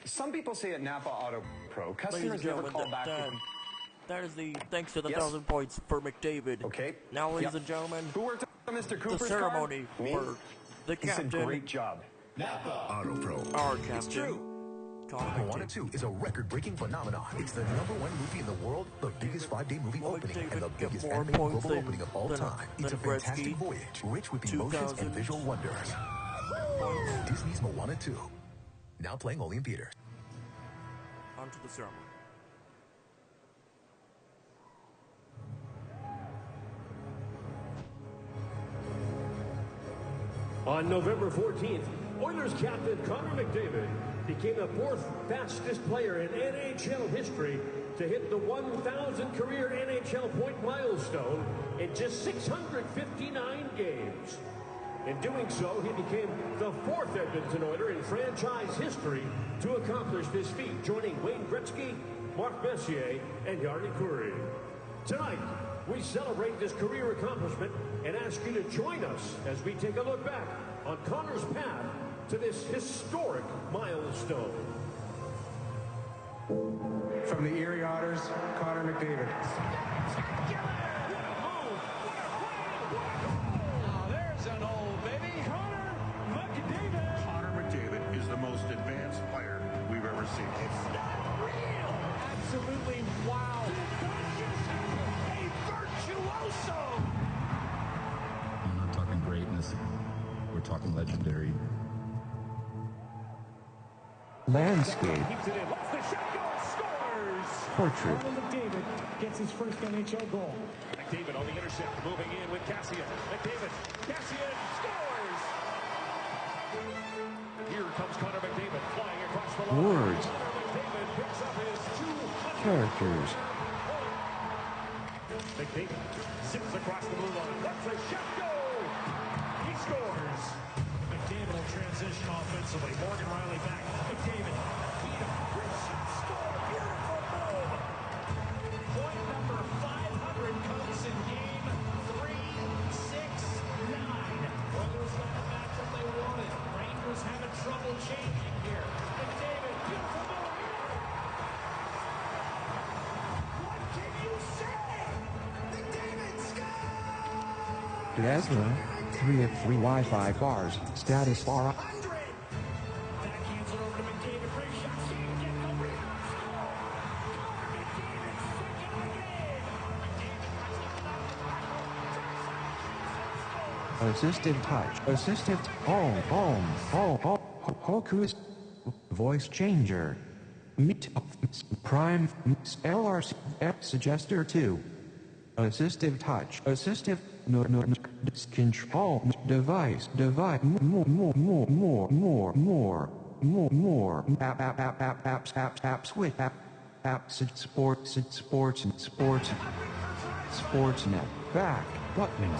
Some people say at Napa Auto Pro, customers never call back. That is the thanks to the 1,000 points for McDavid. Okay. Now, ladies and gentlemen, who worked on Mr. Cooper's the ceremony for the captain. He said, great job. Napa Auto Pro. Our captain. It's true. Moana 2 is a record-breaking phenomenon. It's the #1 movie in the world, the biggest 5-day movie opening, and the biggest animated global opening of all time. It's a fantastic voyage, rich with emotions and visual wonders. Disney's Moana 2. Now playing only in theaters. On to the ceremony. On November 14th, Oilers captain Connor McDavid became the 4th fastest player in NHL history to hit the 1,000 career NHL point milestone in just 659 games. In doing so, he became the 4th Edmonton Oiler in franchise history to accomplish this feat, joining Wayne Gretzky, Mark Messier, and Yarny Curry. Tonight, we celebrate this career accomplishment and ask you to join us as we take a look back on Connor's path to this historic milestone. From the Erie Otters, Connor McDavid. There's an old baby. Connor McDavid. Connor McDavid is the most advanced player we've ever seen. It's not real. Absolutely wow. A virtuoso. I'm not talking greatness. We're talking legendary. Landscape. Keeps it in. Lets the shot go. Scores. Portrait. Connor McDavid gets his first NHL goal. McDavid on the intercept, moving in with Cassian. McDavid. Cassian scores. Here comes Connor McDavid flying across the line. Words. Connor McDavid picks up his 200. Characters. McDavid zips across the blue line. Lets the shot go. He scores. McDavid will transition offensively. Morgan Riley back. McDavid. Great shot. Score. Beautiful move. Point number 500 comes in game 3, 6, 9. Oilers got the matchup they wanted. Rangers having trouble changing here. McDavid. Beautiful move. What can you say? McDavid scores. Ezra. 3 of 3 Wi-Fi bars. Status bar. Backhands it over to McDavid. Great shot. Can't get the rebound. Score. Connor McDavid second again. McDavid Assistive touch. Assistive. Hokus. Voice changer. Meet. Prime. LRC. Suggester 2. Assistive touch. Assistive. No. Control. Device. More. App. Switch. App. Sportsnet. Back. Button.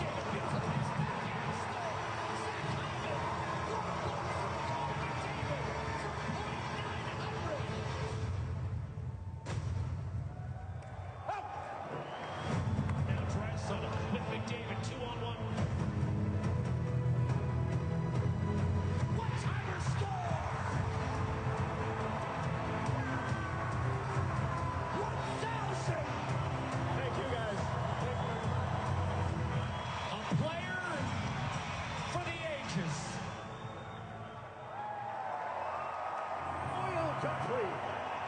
Country,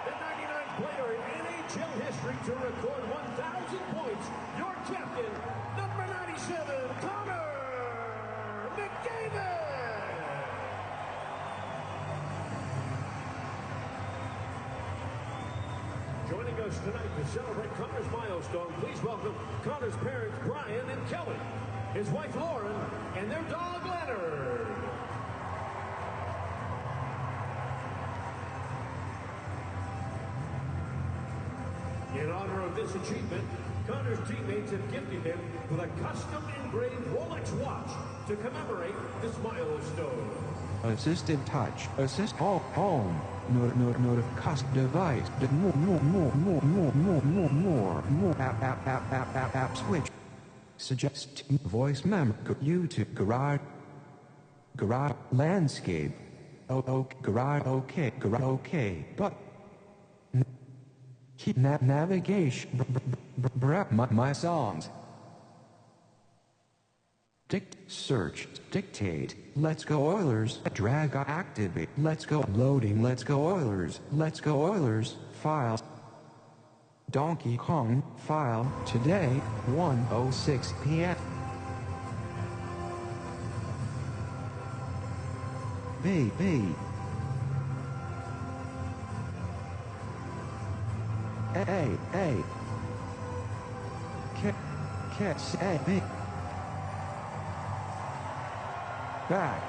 the 99th player in NHL history to record 1,000 points, your captain, number 97, Connor McDavid! Joining us tonight to celebrate Connor's milestone, please welcome Connor's parents, Brian and Kelly, his wife, Lauren, and their dog, Leonard. In honor of this achievement, Connor's teammates have gifted him with a custom-engraved Rolex watch to commemorate this milestone. Assistive touch. Assist home. Note custom device. More. App switch. Suggest voice memo. YouTube garage landscape. garage, okay, but keep navigation, my songs. Search, dictate, let's go Oilers, drag, activate, let's go, loading, let's go Oilers, files. Donkey Kong, file, today, 1:06 p.m. Baby. Hey. Kiss, hey. Back,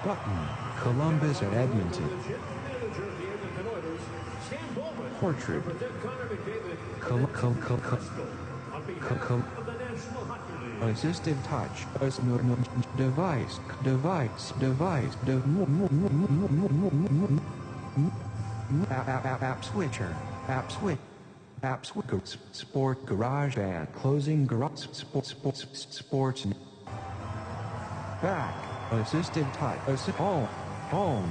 button. Columbus at Edmonton. Portrait. Assistive touch. Device. App switcher. Sport garage band. Closing garage. Sports. Back. Assistive touch. Home.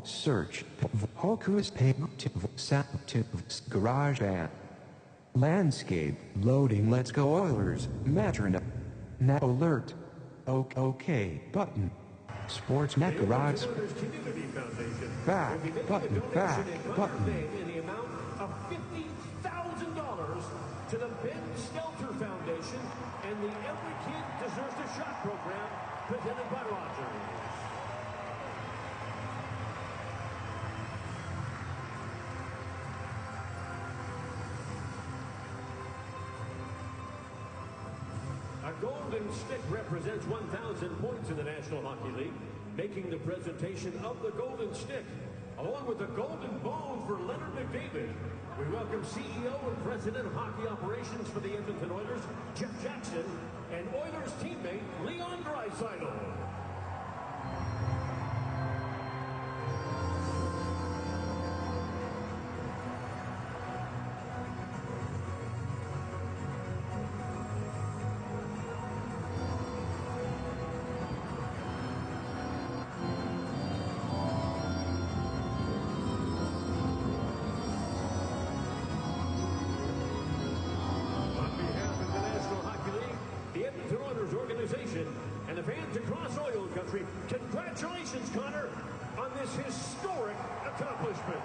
Search. Hokus to garage band. Landscape. Loading. Let's go Oilers. Metronome. Now alert. Okay. Button. Sportsnet garage. Back. Button. In the amount of $50,000 to the Ben Stelter Foundation and the Every Kid Deserves a Shot program presented by Rogers. A golden stick represents 1,000 points in the National Hockey League, making the presentation of the golden stick, along with the golden bone for Leonard McDavid. We welcome CEO and President of Hockey Operations for the Edmonton Oilers, Jeff Jackson, and Oilers teammate Leon Draisaitl. And the fans across oil country, congratulations, Connor, on this historic accomplishment.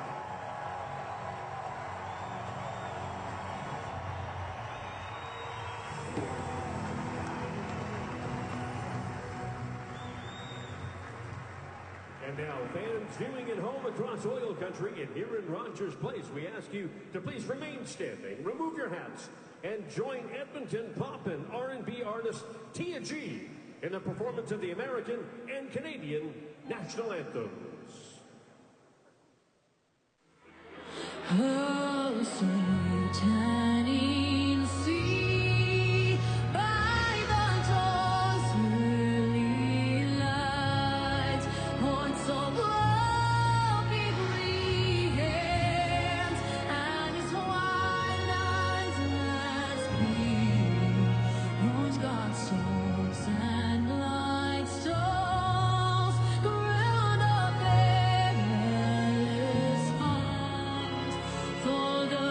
And now, fans viewing at home across oil country and here in Rogers Place, we ask you to please remain standing, remove your hats, and join Edmonton pop and R&B artist Tia G in the performance of the American and Canadian national anthems. Oh, so tiny to see by the dawn's early light, points of lovely green hands, and his white lines must be, who's got souls and light stones, ground up endless heart, for the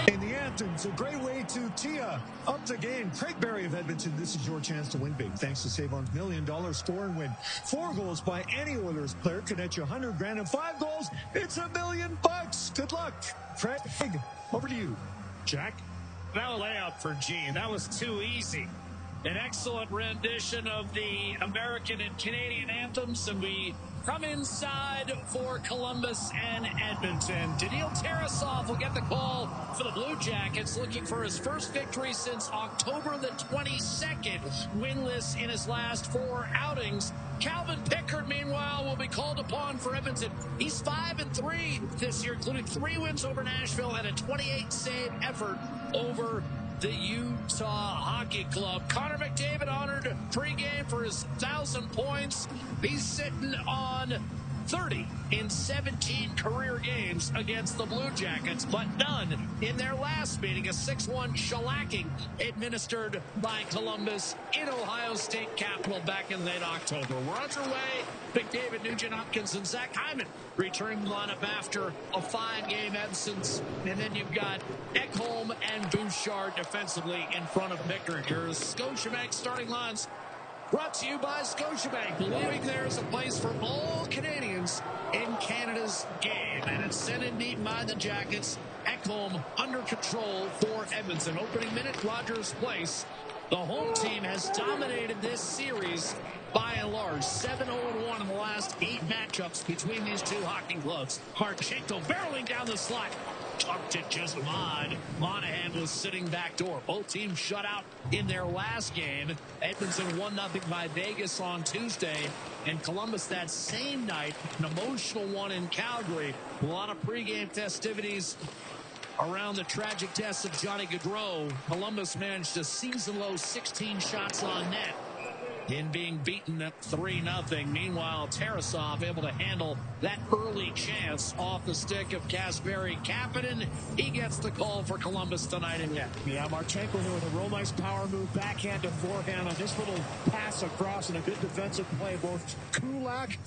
In the anthem, it's a great way to tee up the game. Craig Berry of Edmonton, this is your chance to win big. Thanks to Save-On's $1 Million Score and Win. 4 goals by any Oilers player could net you $100,000, and 5 goals, it's $1 million. Good luck. Craig, over to you. Jack? Now a layup for Gene. That was too easy. An excellent rendition of the American and Canadian anthems, and we come inside for Columbus and Edmonton. Daniil Tarasov will get the call for the Blue Jackets, looking for his first victory since October the 22nd, winless in his last 4 outings. Calvin Pickard, meanwhile, will be called upon for Edmonton. He's 5-3 this year, including 3 wins over Nashville and a 28-save effort over the Utah Hockey Club. Connor McDavid honored pregame for his 1,000 points. He's sitting on 30 in 17 career games against the Blue Jackets, but none in their last meeting. A 6-1 shellacking administered by Columbus in Ohio State Capitol back in late October. We're underway. McDavid, Nugent Hopkins, and Zach Hyman returning the lineup after a 5-game absence. And then you've got Ekholm and Bouchard defensively in front of Pickard. Your Scotiabank starting lines brought to you by Scotiabank, believing there's a place for all Canadians in Canada's game. And it's sent in deep by the Jackets. Ekholm under control for Edmonton. Opening minute, Rogers Place. The home team has dominated this series by and large. 7-0-1 in the last 8 matchups between these two hockey clubs. Marchenko barreling down the slot. Tucked it just wide. Monahan was sitting back door. Both teams shut out in their last game. Edmonton 1-0 by Vegas on Tuesday. And Columbus that same night, an emotional one in Calgary. A lot of pregame festivities around the tragic deaths of Johnny Gaudreau. Columbus managed a season-low 16 shots on net in being beaten at 3-0. Meanwhile, Tarasov able to handle that early chance off the stick of Kasperi Kapanen. He gets the call for Columbus tonight in net. Yeah, Marchenko doing a real nice power move, backhand to forehand on this little pass across, and a good defensive play. Both Kulak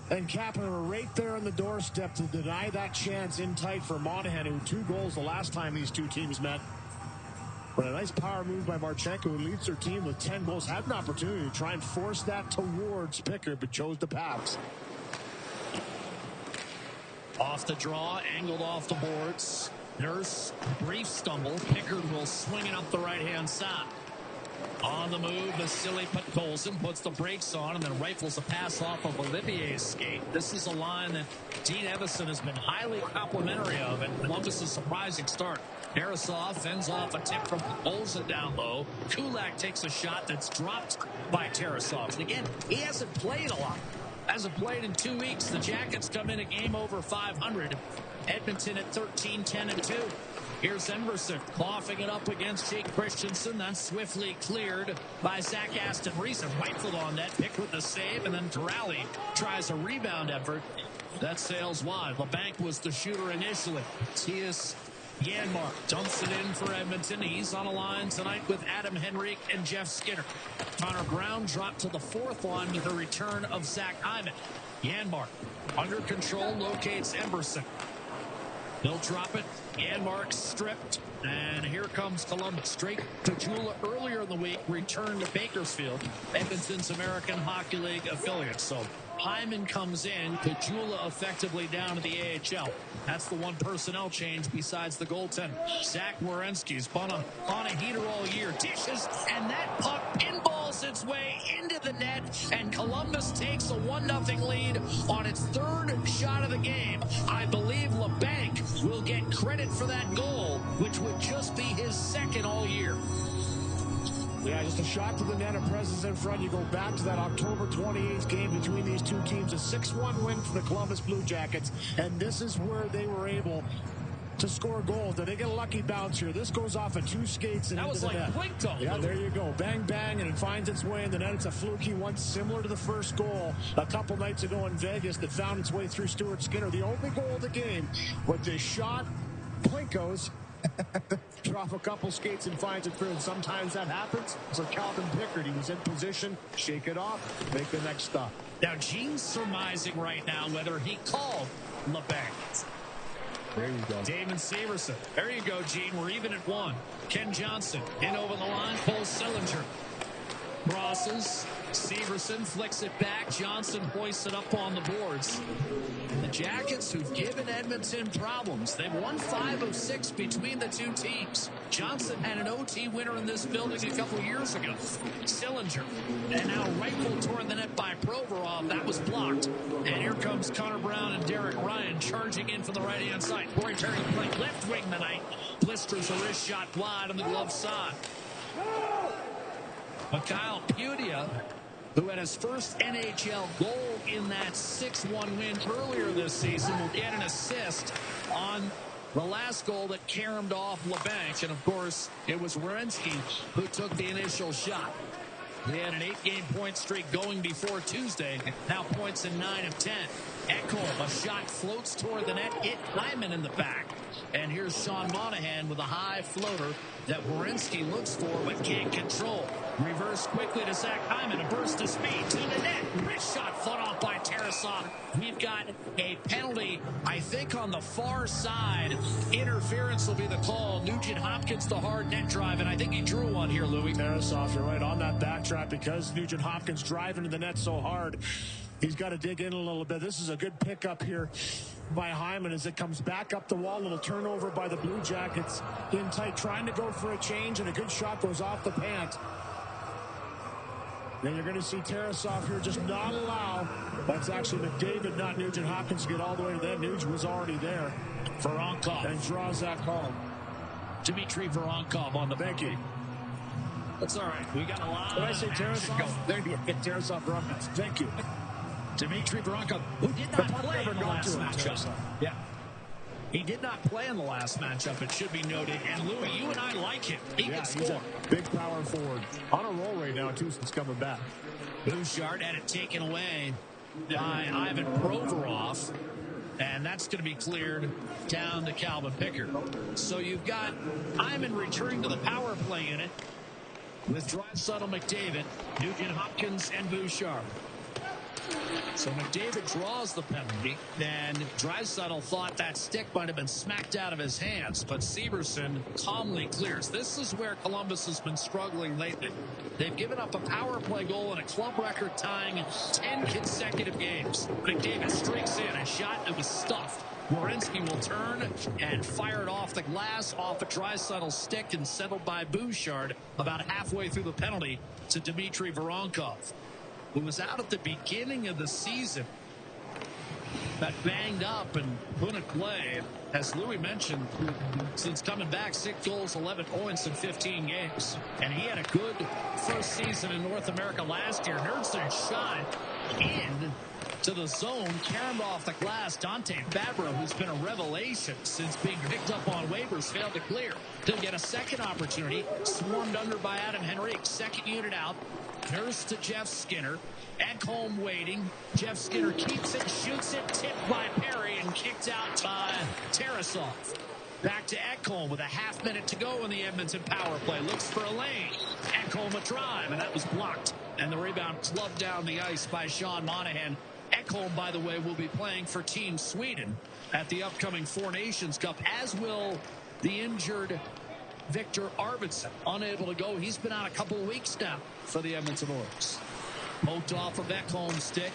and Kapanen were right there on the doorstep to deny that chance in tight for Monahan, who 2 goals the last time these two teams met. But a nice power move by Marchenko, who leads their team with 10 goals. Had an opportunity to try and force that towards Pickard, but chose to pass. Off the draw, angled off the boards. Nurse, brief stumble. Pickard will swing it up the right-hand side. On the move, Vasily Podkolzin puts the brakes on and then rifles a pass off of Olivier's skate. This is a line that Dean Evison has been highly complimentary of, and Columbus' surprising start. Tarasov fends off a tip from Podkolzin down low. Kulak takes a shot that's dropped by Tarasov. And again, he hasn't played a lot. Hasn't played in 2 weeks. The Jackets come in a game over 500. Edmonton at 13-10-2. Here's Emberson coughing it up against Jake Christensen. That's swiftly cleared by Zach Aston Reese. Rifled on net, picked with the save, and then Torelli tries a rebound effort. That sails wide. LeBanc was the shooter initially. Tias Janmark dumps it in for Edmonton. He's on a line tonight with Adam Henrique and Jeff Skinner. Connor Brown dropped to the 4th line with the return of Zach Hyman. Janmark under control locates Emberson. He'll drop it. Janmark stripped. And here comes Columbus. Drake Pajula earlier in the week returned to Bakersfield, Edmonton's American Hockey League affiliate. So Hyman comes in, Pajula effectively down to the AHL. That's the one personnel change besides the goaltender. Zach Werenski's on a heater all year. Dishes, and that puck pinballs its way into the net, and Columbus takes a 1-0 lead on its 3rd shot of the game. I believe LeBanc will get credit for that goal, which would just be his 2nd all year. Yeah, just a shot to the net, a presence in front. You go back to that October 28th game between these two teams, a 6-1 win for the Columbus Blue Jackets, and this is where they were able to score goals. Did they get a lucky bounce here? This goes off of 2 skates and that into was the like net. Plinko. Yeah, there you go. Bang, bang, and it finds its way in the net. It's a fluky one, similar to the first goal a couple nights ago in Vegas that found its way through Stuart Skinner. The only goal of the game, but they shot Plinko's drop a couple skates and finds it through, and sometimes that happens. For Calvin Pickard, he was in position, shake it off, make the next stop. Now, Gene's surmising right now whether he called LeBanc. There you go. Damon Severson. There you go, Gene. We're even at 1. Ken Johnson in over the line. Cole Sillinger. Crosses. Severson flicks it back. Johnson hoists it up on the boards. The Jackets, who've given Edmonton problems. They've won 5 of 6 between the two teams. Johnson had an OT winner in this building a couple years ago. Sillinger. And now rifle toward the net by Provorov. That was blocked. And here comes Connor Brown and Derek Ryan charging in from the right-hand side. Corey Perry playing left wing tonight. Blisters a wrist shot wide on the glove side. Mikhail Pudia, who had his first NHL goal in that 6-1 win earlier this season, will get an assist on the last goal that caromed off LeBanc. And, of course, it was Werenski who took the initial shot. They had an 8-game point streak going before Tuesday. Now points in 9 of 10. Ekholm, a shot floats toward the net. Hit Hyman in the back. And here's Sean Monahan with a high floater that Werenski looks for but can't control. Reverse quickly to Zach Hyman. A burst of speed to the net. Wrist shot fought off by Tarasov. We've got a penalty, I think, on the far side. Interference will be the call. Nugent Hopkins, the hard net drive, and I think he drew one here, Louis. Tarasov, you're right on that backtrack because Nugent Hopkins driving to the net so hard. He's got to dig in a little bit. This is a good pickup here by Hyman as it comes back up the wall. A little turnover by the Blue Jackets in tight, trying to go for a change, and a good shot goes off the pant. Then you're going to see Tarasov here just not allow. That's actually McDavid, not Nugent Hopkins, to get all the way to that. Nugent was already there. Voronkov. And draws that call. Dmitry Voronkov on the penalty. That's all right. We got a lot. Did I say Tarasov? There you go. Tarasov, Voronkov. Thank you. Dmitry Voronkov, who did not play in the last matchup. Yeah. He did not play in the last matchup, it should be noted. And Louis, you and I like him. He can score. He's a big power forward. On a roll right now, too, since coming back. Bouchard had it taken away by Ivan Provorov. And that's going to be cleared down to Calvin Pickard. So you've got Hyman returning to the power play unit with Draisaitl, McDavid, Nugent Hopkins, and Bouchard. So McDavid draws the penalty, and Draisaitl thought that stick might have been smacked out of his hands, but Severson calmly clears. This is where Columbus has been struggling lately. They've given up a power play goal in a club record tying 10 consecutive games. McDavid streaks in a shot that was stuffed. Werenski will turn and fire it off the glass, off a Draisaitl stick, and settled by Bouchard about halfway through the penalty to Dmitry Voronkov, who was out at the beginning of the season, got banged up and couldn't play. As Louis mentioned, since coming back, 6 goals, 11 points in 15 games. And he had a good first season in North America last year. Nursen shot in to the zone, caromed off the glass. Dante Fabro, who's been a revelation since being picked up on waivers, failed to clear. He'll get a second opportunity, swarmed under by Adam Henrique. Second unit out. Nurse to Jeff Skinner. Ekholm waiting. Jeff Skinner keeps it, shoots it, tipped by Perry, and kicked out by Tarasov. Back to Ekholm with a half minute to go in the Edmonton power play. Looks for a lane. Ekholm a drive, and that was blocked. And the rebound clubbed down the ice by Sean Monahan. Ekholm, by the way, will be playing for Team Sweden at the upcoming Four Nations Cup, as will the injured Victor Arvidsson, unable to go. He's been out a couple of weeks now for the Edmonton Oilers. Poked off of Ekholm's stick.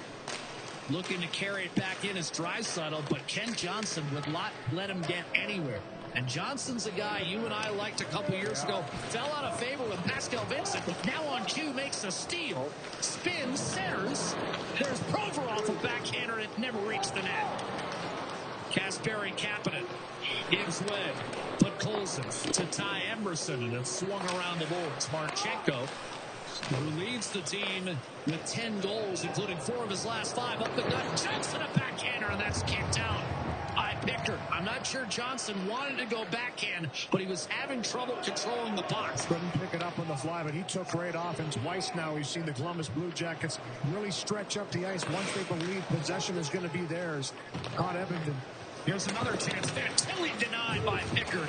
Looking to carry it back in as Draisaitl, but Ken Johnson would not let him get anywhere. And Johnson's a guy you and I liked a couple years ago. Fell out of favor with Pascal Vincent. Now on cue, makes a steal. Spins, centers. There's Provorov, a backhander. It never reached the net. Kasperi Kapanen gives way. Put Colson to Ty Emberson, and it's swung around the boards. Marchenko, who leads the team with 10 goals, including 4 of his last 5. Up the gut, Johnson a backhander, and that's kicked out by Pickard. I'm not sure Johnson wanted to go backhand, but he was having trouble controlling the puck. Couldn't pick it up on the fly, but he took right off. And twice now we've seen the Columbus Blue Jackets really stretch up the ice once they believe possession is going to be theirs on Edmonton. Here's another chance there. Tilly denied by Pickard.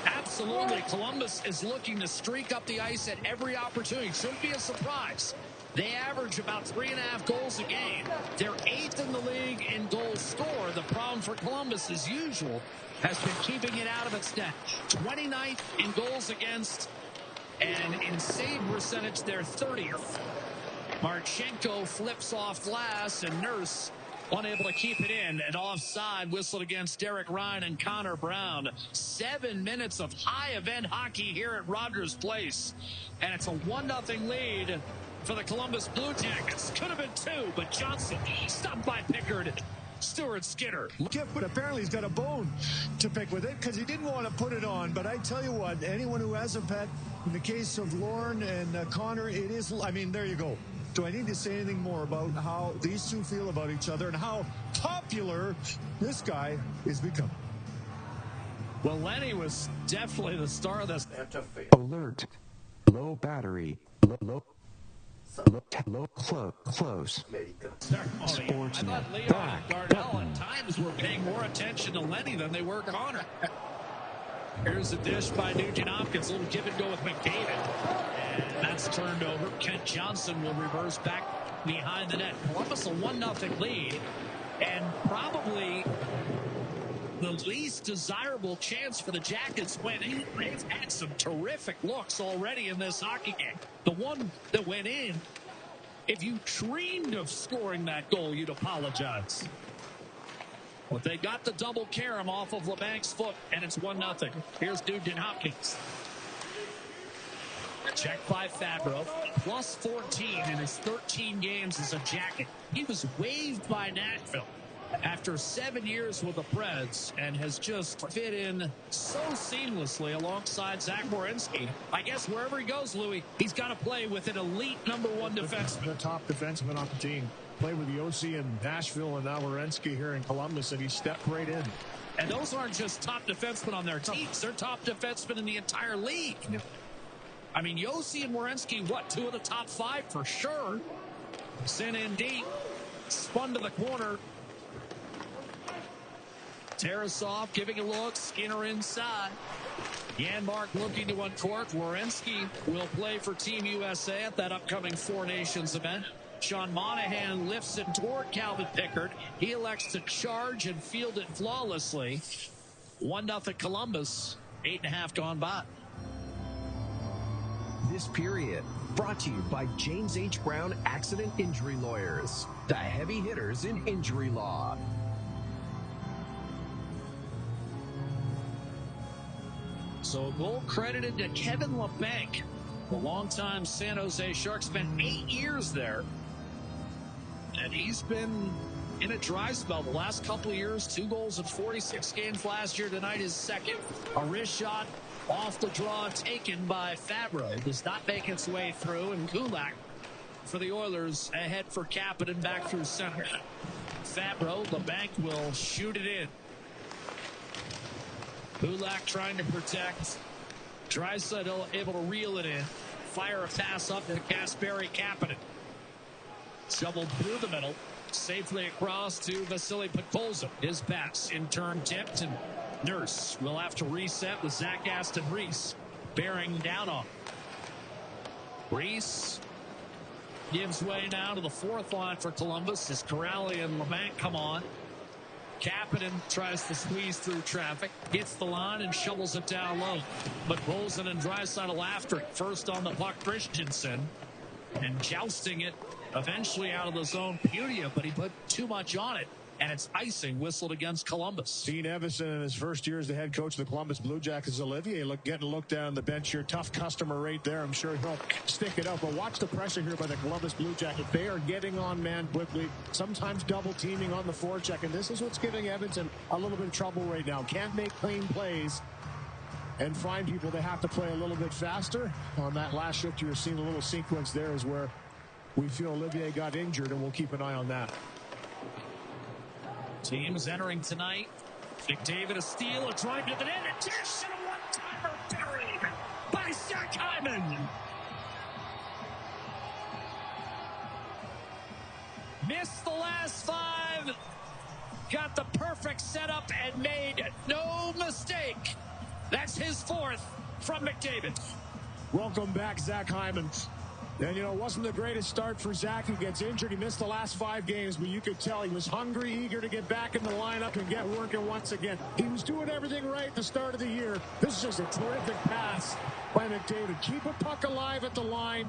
And Absolutely. Columbus is looking to streak up the ice at every opportunity. Shouldn't be a surprise. They average about 3.5 goals a game. They're 8th in the league in goals scored. The problem for Columbus, as usual, has been keeping it out of its net. 29th in goals against, and in save percentage, they're 30th. Marchenko flips off glass, and Nurse unable to keep it in. An offside whistled against Derek Ryan and Connor Brown. 7 minutes of high-event hockey here at Rogers Place. And it's a 1-0 lead for the Columbus Bluejackets. Could have been 2, but Johnson stopped by Pickard. Stuart Skinner. But apparently he's got a bone to pick with it because he didn't want to put it on. But I tell you what, anyone who has a pet, in the case of Lauren and Connor, it is, I mean, there you go. Do I need to say anything more about how these two feel about each other and how popular this guy is becoming? Well, Lenny was definitely the star of this. Alert. Low battery. Close. Sports. I thought Leo and Darnell at times were paying more attention to Lenny than they were Connor. Here's a dish by Nugent Hopkins. A little give and go with McDavid. And that's turned over. Kent Johnson will reverse back behind the net. Columbus a 1-0 lead. And probably the least desirable chance for the Jackets winning. They've had some terrific looks already in this hockey game. The one that went in, if you dreamed of scoring that goal, you'd apologize. But they got the double carom off of LeBanc's foot, and it's 1-0. Here's Nugent Hopkins. Check by Fabro. Plus 14 in his 13 games as a Jacket. He was waived by Nashville after 7 years with the Preds and has just fit in so seamlessly alongside Zach Werenski. I guess wherever he goes, Louis, he's got to play with an elite #1 defenseman. The top defenseman on the team. Played with the OC in Nashville and now Werenski here in Columbus, and he stepped right in. And those aren't just top defensemen on their teams. They're top defensemen in the entire league. I mean, Yossi and Werenski, what, 2 of the top 5 for sure. Sent in deep. Spun to the corner. Tarasov giving a look. Skinner inside. Janmark looking to uncork. Werenski will play for Team USA at that upcoming Four Nations event. Sean Monahan lifts it toward Calvin Pickard. He elects to charge and field it flawlessly. 1-0 Columbus. 8.5 gone by. This period brought to you by James H. Brown Accident Injury Lawyers, the heavy hitters in injury law. So a goal credited to Kevin LeBanc, the longtime San Jose Shark. Spent 8 years there. And he's been in a dry spell the last couple of years. 2 goals in 46 games last year. Tonight is second. A wrist shot off the draw taken by Fabro. Does not make its way through. And Kulak for the Oilers ahead for Kapanen back through center. Fabro, LeBanc will shoot it in. Kulak trying to protect. Draisaitl able to reel it in. Fire a pass up to Kasperi Kapanen. Shoveled through the middle. Safely across to Vasily Podkolzin. His pass in turn tipped, and Nurse will have to reset with Zach Aston Reese bearing down on. Reese gives way now to the fourth line for Columbus as Corrali and LeBanc come on. Kapanen tries to squeeze through traffic, hits the line and shovels it down low. But Bolson and Draisaitl after it. First on the puck, Christensen, and jousting it eventually out of the zone. Pudia, but he put too much on it, and it's icing whistled against Columbus. Dean Evison in his first year as the head coach of the Columbus Blue Jackets. Olivier getting a look down the bench here. Tough customer right there. I'm sure he'll stick it out. But watch the pressure here by the Columbus Blue Jackets. They are getting on man quickly, sometimes double teaming on the forecheck. And this is what's giving Edmonton a little bit of trouble right now. Can't make clean plays and find people. They have to play a little bit faster. On that last shift, you were seeing a little sequence there is where we feel Olivier got injured, and we'll keep an eye on that. Teams entering tonight. McDavid a steal, a drive to the net, a dish, and a one-timer buried by Zach Hyman. Missed the last 5. Got the perfect setup and made no mistake. That's his fourth from McDavid. Welcome back, Zach Hyman. And, you know, it wasn't the greatest start for Zach. He gets injured. He missed the last 5 games, but you could tell he was hungry, eager to get back in the lineup and get working once again. He was doing everything right at the start of the year. This is just a terrific pass by McDavid. Keep a puck alive at the line.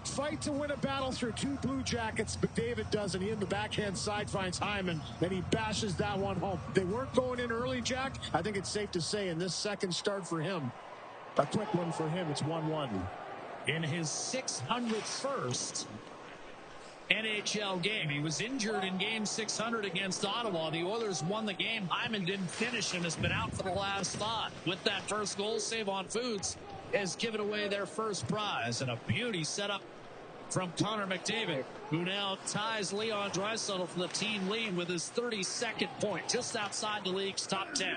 Fight to win a battle through 2 Blue Jackets. McDavid does, and he in the backhand side finds Hyman, and he bashes that one home. They weren't going in early, Jack. I think it's safe to say in this second start for him, a quick one for him, it's 1-1. In his 601st NHL game. He was injured in game 600 against Ottawa. The Oilers won the game. Hyman didn't finish and has been out for the last 5. With that first goal save on Foods, has given away their first prize. And a beauty set up from Connor McDavid, who now ties Leon Draisaitl for the team lead with his 32nd point, just outside the league's top 10.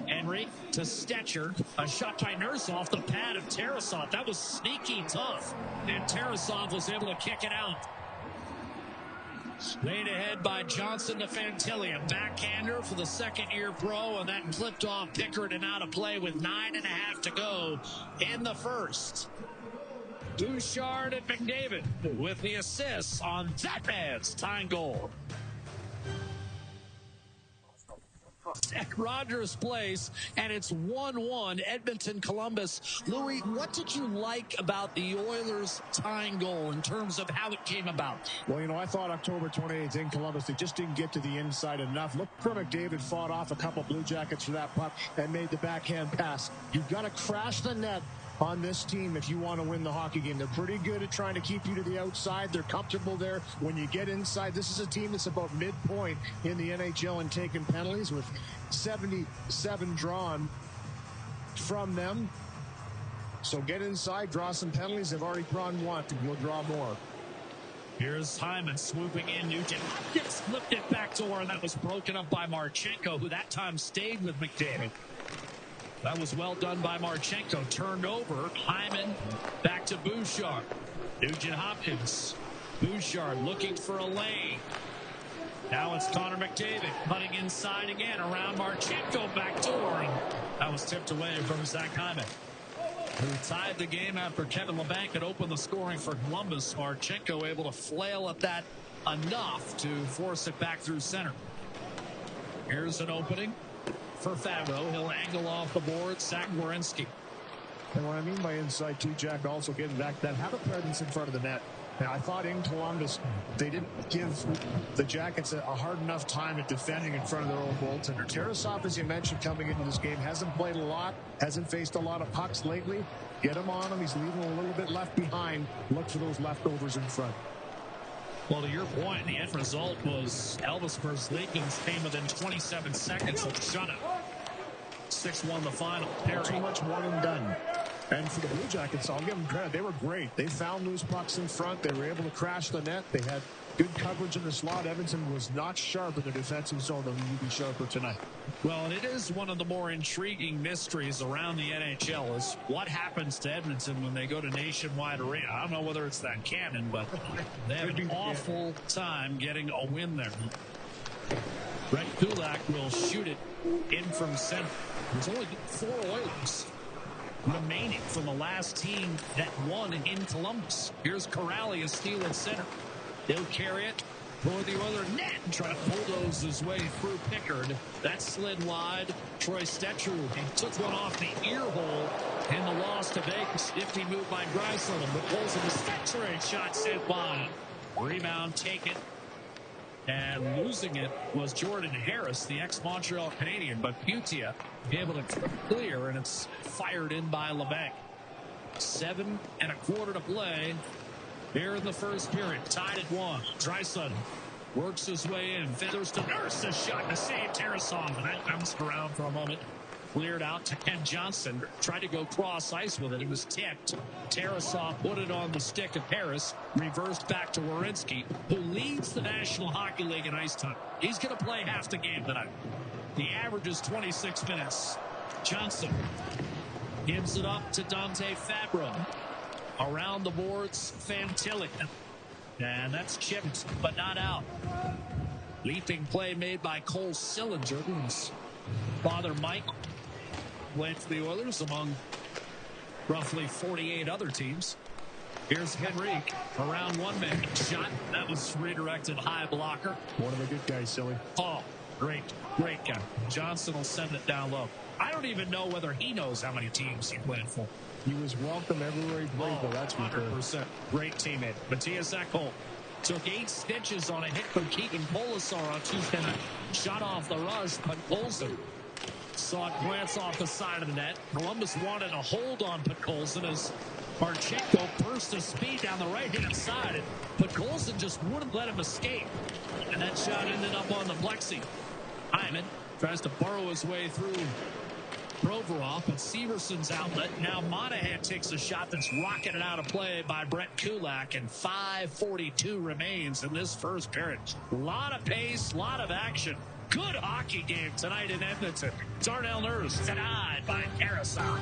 Henry to Stetcher. A shot by Nurse off the pad of Tarasov. That was sneaky tough. And Tarasov was able to kick it out. Laid ahead by Johnson to Fantilli. A backhander for the second-year pro. And that clipped off Pickard and out of play with 9.5 to go in the first. Bouchard and McDavid with the assists on that man's tying goal. At Rogers Place, and it's 1-1 Edmonton Columbus. Louis, what did you like about the Oilers tying goal in terms of how it came about? Well, you know, I thought October 28th in Columbus, they just didn't get to the inside enough. Look for McDavid, fought off a couple Blue Jackets for that puck and made the backhand pass. You've got to crash the net on this team if you want to win the hockey game. They're pretty good at trying to keep you to the outside. They're comfortable there. When you get inside, this is a team that's about midpoint in the NHL in taking penalties with 77 drawn from them. So get inside, draw some penalties. They've already drawn 1. You'll draw more. Here's Hyman swooping in. Nugent Hopkins flipped it backdoor, and that was broken up by Marchenko, who that time stayed with McDavid. That was well done by Marchenko. Turned over. Hyman back to Bouchard. Nugent Hopkins. Bouchard looking for a lane. Now it's Connor McDavid cutting inside again around Marchenko backdoor. And that was tipped away from Zach Hyman, who tied the game after Kevin LeBanc had opened the scoring for Columbus. Marchenko able to flail at that enough to force it back through center. Here's an opening for Favreau. He'll angle off the board. Zach Werenski. And what I mean by inside too, Jack, also getting back that, have a presence in front of the net. Now, I thought in Columbus, they didn't give the Jackets a hard enough time at defending in front of their own goaltender. Tarasov, as you mentioned, coming into this game, hasn't played a lot, hasn't faced a lot of pucks lately. Get him on him. He's leaving a little bit left behind. Look for those leftovers in front. Well, to your point, the end result was Elvis Merzlikins came within 27 seconds of the shutout. 6-1 the final. Too much one and done. And for the Blue Jackets, I'll give them credit. They were great. They found loose pucks in front. They were able to crash the net. They had good coverage in the slot. Edmonton was not sharp in the defensive zone. They'll need to be sharper tonight. Well, and it is one of the more intriguing mysteries around the NHL is what happens to Edmonton when they go to Nationwide Arena. I don't know whether it's that cannon, but they have an awful time getting a win there. Brett Kulak will shoot it in from center. There's only 4 Oilers remaining from the last team that won in Columbus. Here's Corrali, a steal at center. They'll carry it toward the Oiler net and try to bulldoze his way through Pickard. That slid wide. Troy Stetcher took one off the ear hole in the loss to Vegas. Nifty move by Draisaitl, but pulls into Stetcher and shot sent wide. Rebound taken. And losing it was Jordan Harris, the ex-Montreal Canadian, but Putia able to clear, and it's fired in by LeBanc. 7.25 to play here in the first period. Tied at 1. Draisaitl works his way in. Feathers to Nurse. A shot to save Tarasov, and that bounced around for a moment. Cleared out to Ken Johnson. Tried to go cross ice with it. It was tipped. Tarasov put it on the stick of Harris. Reversed back to Werenski, who leads the National Hockey League in ice time. He's going to play half the game tonight. The average is 26 minutes. Johnson gives it up to Dante Fabro. Around the boards, Fantilli. And that's chipped, but not out. Leaping play made by Cole Sillinger. Father Mike played for the Oilers among roughly 48 other teams. Here's Henrique, around 1 minute. Shot, that was redirected high blocker. One of the good guys, Silly. Oh, great guy. Johnson will send it down low. I don't even know whether he knows how many teams he played for. He was welcome everywhere he played, though. That's 100%. Great teammate. Matthias Ekholm took 8 stitches on a hit from Keaton Polisar on Tuesday night. Shot off the rush, Podkolzin saw it glance off the side of the net. Columbus wanted a hold on Podkolzin as Marchenko burst his speed down the right-hand side, and Podkolzin just wouldn't let him escape. And that shot ended up on the plexi. Hyman tries to burrow his way through Provorov, but Severson's outlet. Now Monahan takes a shot that's rocketed out of play by Brett Kulak, and 5:42 remains in this first period. A lot of pace, a lot of action. Good hockey game tonight in Edmonton. Darnell Nurse denied by Carousel.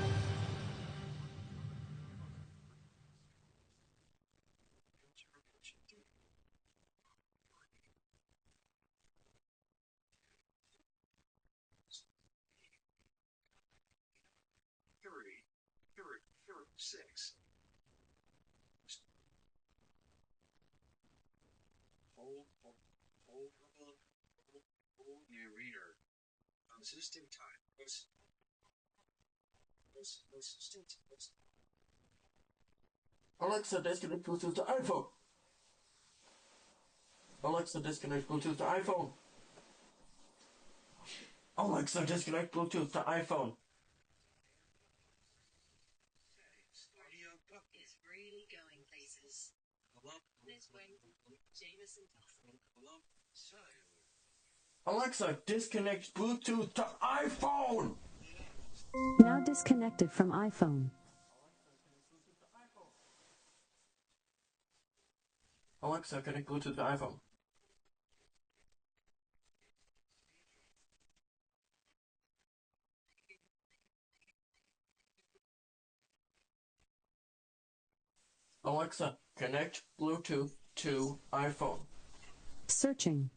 Six. Hold your reader. System time. Alexa, disconnect Bluetooth to iPhone. Alexa, disconnect Bluetooth to iPhone. Alexa, disconnect Bluetooth to iPhone. Is really going places. This way, Jameson. Alexa, disconnect Bluetooth to iPhone. Now disconnected from iPhone. Alexa, connect Bluetooth to iPhone. Alexa, connect Bluetooth to iPhone. Searching.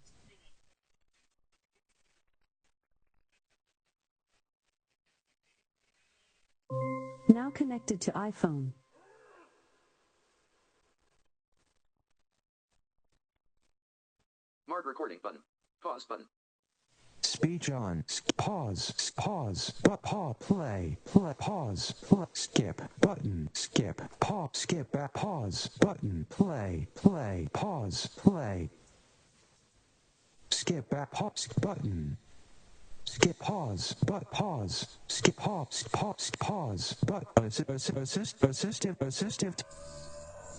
Now connected to iPhone. Mark recording button. Pause button. Speech on. Pause. Play. Pause. Skip. Button. Skip. Pause. Skip. Pause. Button. Play. Pause. Play. Skip. Pause. Button. Skip. Pause. Pause. Skip. Pause. Assistive.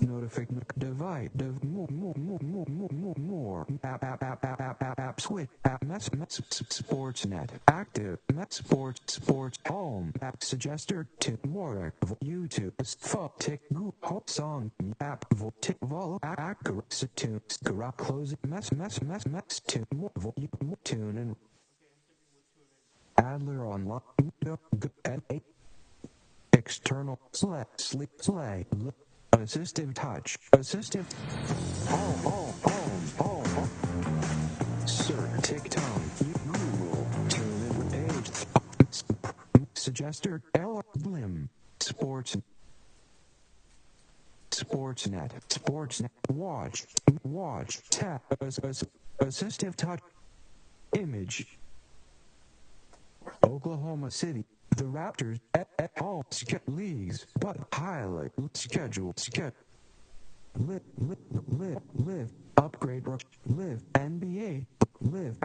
Notification divide more app switch app mess Sportsnet active sports home app suggester tip more YouTube fuck tick hot song app tick vol accurate tune garage close mess tip more tune and Adler online external sleep play assistive touch. Assistive. Sir, tick tone. Google. Tune in page. Suggester. L. Blim. Sportsnet. Watch. Tap. Assistive touch. Image. Oklahoma City. The Raptors at all leagues, but highlight schedule. Live, upgrade, live, NBA, live,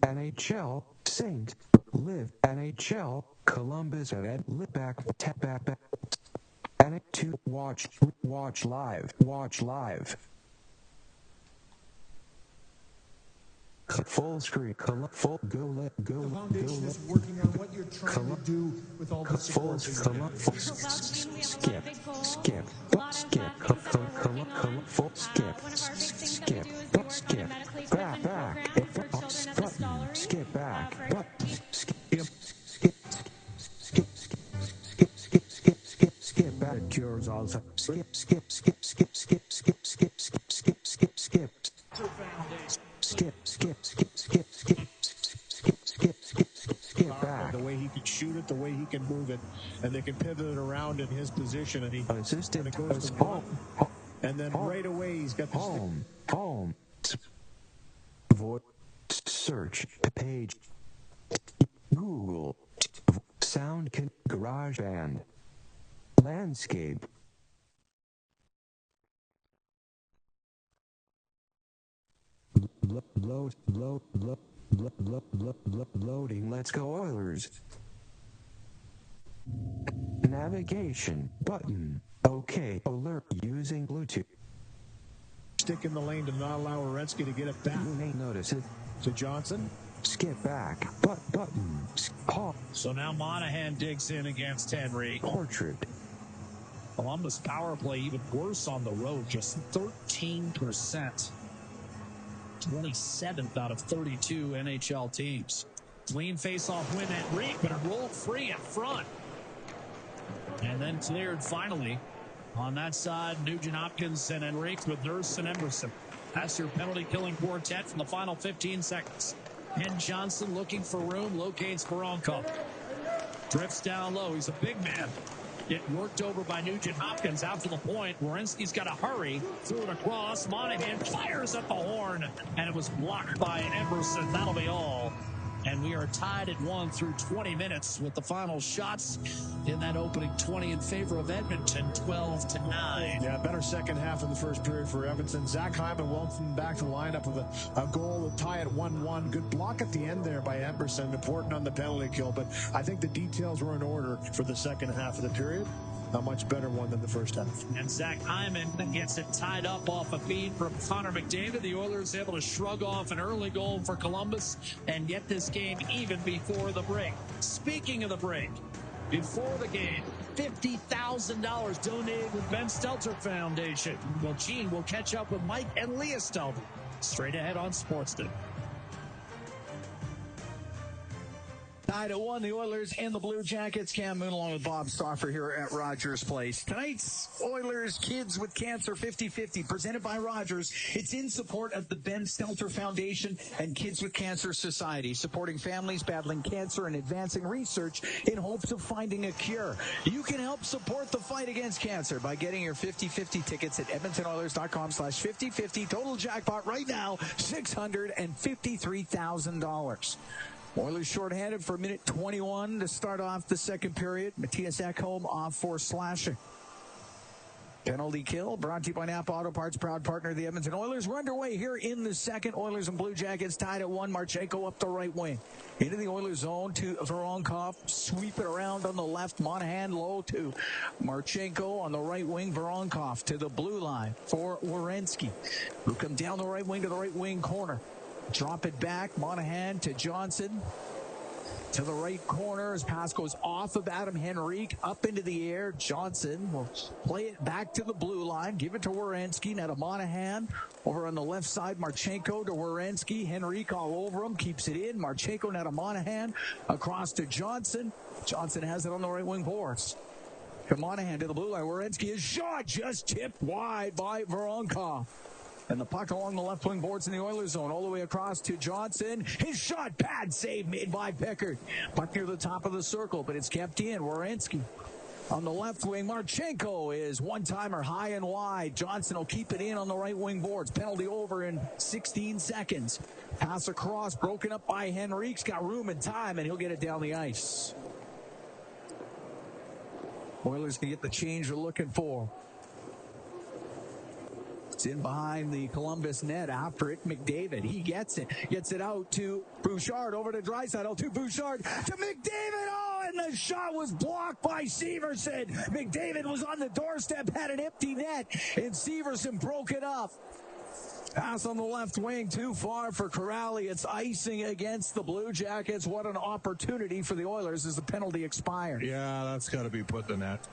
NHL, Saint, live, NHL, Columbus, and live back, tap back, and to watch live. Full screen, full go. The foundation is working on what you're trying to do with all the support. Skip, back, skip back, cures also, skip, back. The way he could shoot it, the way he move it, and they can pivot it around in his position, and he assistant goes to and then right away he's got the home voice search page Google sound garage band landscape loading. Let's go Oilers. Navigation button. Okay, alert using Bluetooth. Stick in the lane to not allow Werenski to get it back. You may notice it. To Johnson. Skip back. Button. Pop. So now Monahan digs in against Henry. Portrait. Columbus power play even worse on the road, just 13%. 27th out of 32 NHL teams. Clean face-off win at Reek, but it rolled free in front. And then cleared finally on that side. Nugent Hopkins and Enrique with Nurse and Emerson. That's your penalty-killing quartet from the final 15 seconds. Ken Johnson looking for room, locates Voronkov. Drifts down low. He's a big man. Get worked over by Nugent Hopkins out to the point. Werenski's got to hurry. Threw it across. Monahan fires at the horn, and it was blocked by Emerson. That'll be all. And we are tied at 1 through 20 minutes with the final shots in that opening 20 in favor of Edmonton, 12-9. Yeah, better second half of the first period for Edmonton. Zach Hyman welcomed back to the lineup with a goal to tie at 1-1. Good block at the end there by Emerson, important on the penalty kill. But I think the details were in order for the second half of the period. A much better one than the first half. And Zach Hyman gets it tied up off a feed from Connor McDavid. The Oilers able to shrug off an early goal for Columbus and get this game even before the break. Speaking of the break, before the game, $50,000 donated to the Ben Stelter Foundation. Well, Gene will catch up with Mike and Leah Stelter straight ahead on Sportsnet. Tied at 1, the Oilers and the Blue Jackets. Cam Moon along with Bob Stauffer here at Rogers Place. Tonight's Oilers Kids with Cancer 50-50 presented by Rogers. It's in support of the Ben Stelter Foundation and Kids with Cancer Society, supporting families battling cancer and advancing research in hopes of finding a cure. You can help support the fight against cancer by getting your 50-50 tickets at EdmontonOilers.com/50-50. Total jackpot right now, $653,000. Oilers shorthanded for minute 21 to start off the second period. Matthias Ekholm off for slashing. Penalty kill brought to you by Napa Auto Parts, proud partner of the Edmonton Oilers. We're underway here in the second. Oilers and Blue Jackets tied at 1. Marchenko up the right wing. Into the Oilers zone to Voronkov. Sweep it around on the left. Monahan low to Marchenko on the right wing. Voronkov to the blue line for Werenski, who come down the right wing to the right wing corner. Drop it back. Monahan to Johnson. To the right corner as pass goes off of Adam Henrique. Up into the air. Johnson will play it back to the blue line. Give it to Werenski. Now to Monahan. Over on the left side. Marchenko to Werenski. Henrique all over him. Keeps it in. Marchenko now to Monahan. Across to Johnson. Johnson has it on the right wing boards. To Monahan to the blue line. Werenski is shot. Just tipped wide by Voronkov. And the puck along the left wing boards in the Oilers zone, all the way across to Johnson. His shot, bad save made by Pickard. Puck near the top of the circle, but it's kept in. Werenski on the left wing. Marchenko is one-timer high and wide. Johnson will keep it in on the right wing boards. Penalty over in 16 seconds. Pass across, broken up by Henrique's got room and time, and he'll get it down the ice. Oilers can get the change they're looking for. It's in behind the Columbus net. After it, McDavid. He gets it out to Bouchard. Over to Draisaitl to Bouchard to McDavid. Oh, and the shot was blocked by Severson. McDavid was on the doorstep, had an empty net, and Severson broke it up. Pass on the left wing, too far for Corrali. It's icing against the Blue Jackets. What an opportunity for the Oilers as the penalty expired. Yeah, that's got to be put in the net.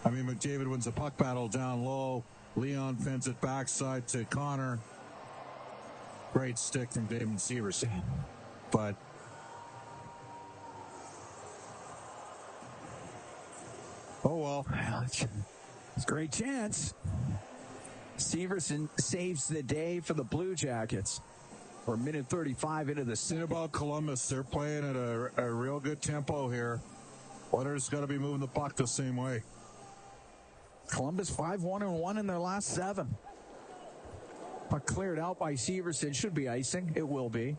I mean, McDavid wins the puck battle down low. Leon fends it backside to Connor. Great stick from David Severson. But oh well. It's a great chance. Severson saves the day for the Blue Jackets. We're minute 35 into the second. About Columbus, they're playing at a real good tempo here. Oilers got to be moving the puck the same way. Columbus 5-1-1 in their last 7. Puck cleared out by Severson. Should be icing. It will be.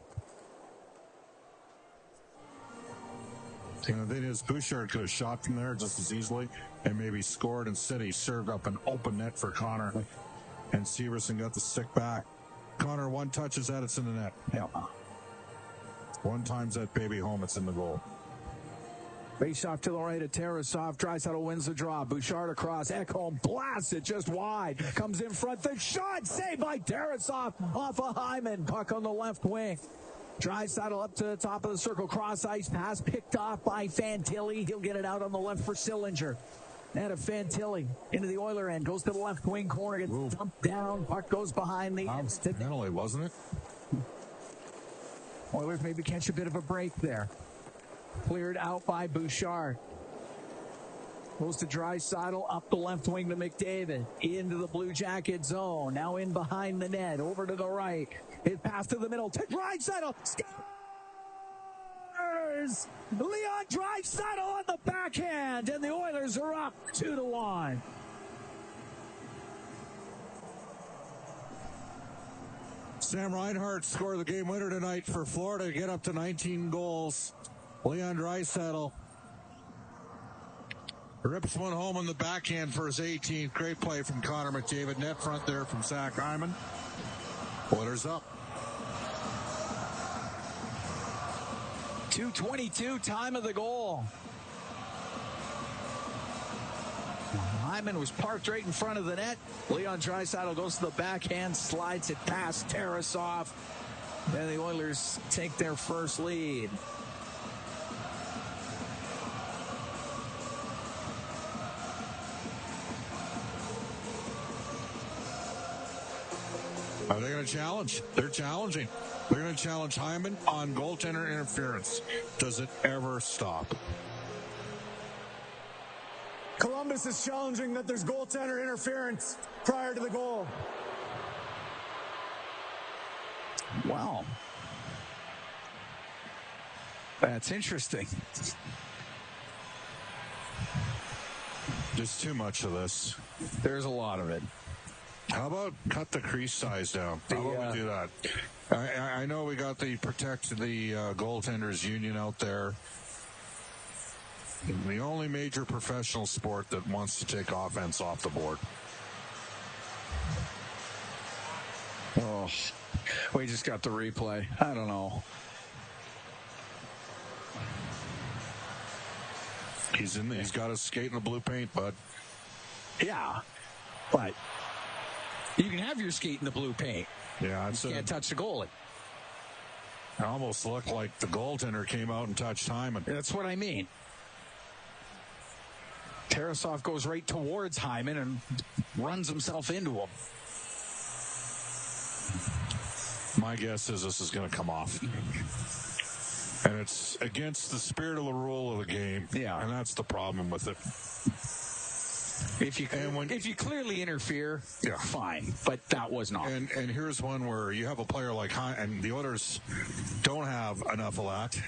You know, the thing is, Bouchard could have shot from there just as easily and maybe scored. Instead, he served up an open net for Connor, and Severson got the stick back. Connor, one touches that, it's in the net. Yeah. One times that baby home, it's in the goal. Face off to the right of Tarasov. Draisaitl wins the draw. Bouchard across. Ekholm blasts it just wide. Comes in front. The shot saved by Tarasov off of Hyman. Puck on the left wing. Draisaitl up to the top of the circle. Cross ice pass picked off by Fantilli. He'll get it out on the left for Sillinger. And a Fantilli into the Oiler end. Goes to the left wing corner. Gets dumped down. Puck goes behind the penalty, wasn't it? Oilers maybe catch a bit of a break there. Cleared out by Bouchard. Goes to Draisaitl, up the left wing to McDavid. Into the Blue Jacket zone. Now in behind the net. Over to the right. Hit pass to the middle. To Draisaitl. Scores! Leon Draisaitl on the backhand. And the Oilers are up 2-1. Sam Reinhart scored the game winner tonight for Florida to get up to 19 goals. Leon Draisaitl rips one home on the backhand for his 18th. Great play from Connor McDavid. Net front there from Zach Hyman. Oilers up. 2:22, time of the goal. Hyman was parked right in front of the net. Leon Draisaitl goes to the backhand, slides it past Tarasov. And the Oilers take their first lead. Are they going to challenge? They're challenging. They're going to challenge Hyman on goaltender interference. Does it ever stop? Columbus is challenging that there's goaltender interference prior to the goal. Wow. That's interesting. There's too much of this. There's a lot of it. How about cut the crease size down? How about we do that? I know we got the protect the goaltenders union out there. The only major professional sport that wants to take offense off the board. Oh, we just got the replay. I don't know. He's got his skate in the blue paint, bud. Yeah, but you can have your skate in the blue paint. Yeah, you can't touch the goalie. It almost looked like the goaltender came out and touched Hyman. That's what I mean. Tarasov goes right towards Hyman and runs himself into him. My guess is this is going to come off. And it's against the spirit of the rule of the game. Yeah. And that's the problem with it. If you clearly interfere, yeah, fine. But that was not. And here's one where you have a player like Hyman, and the Oilers don't have enough of that.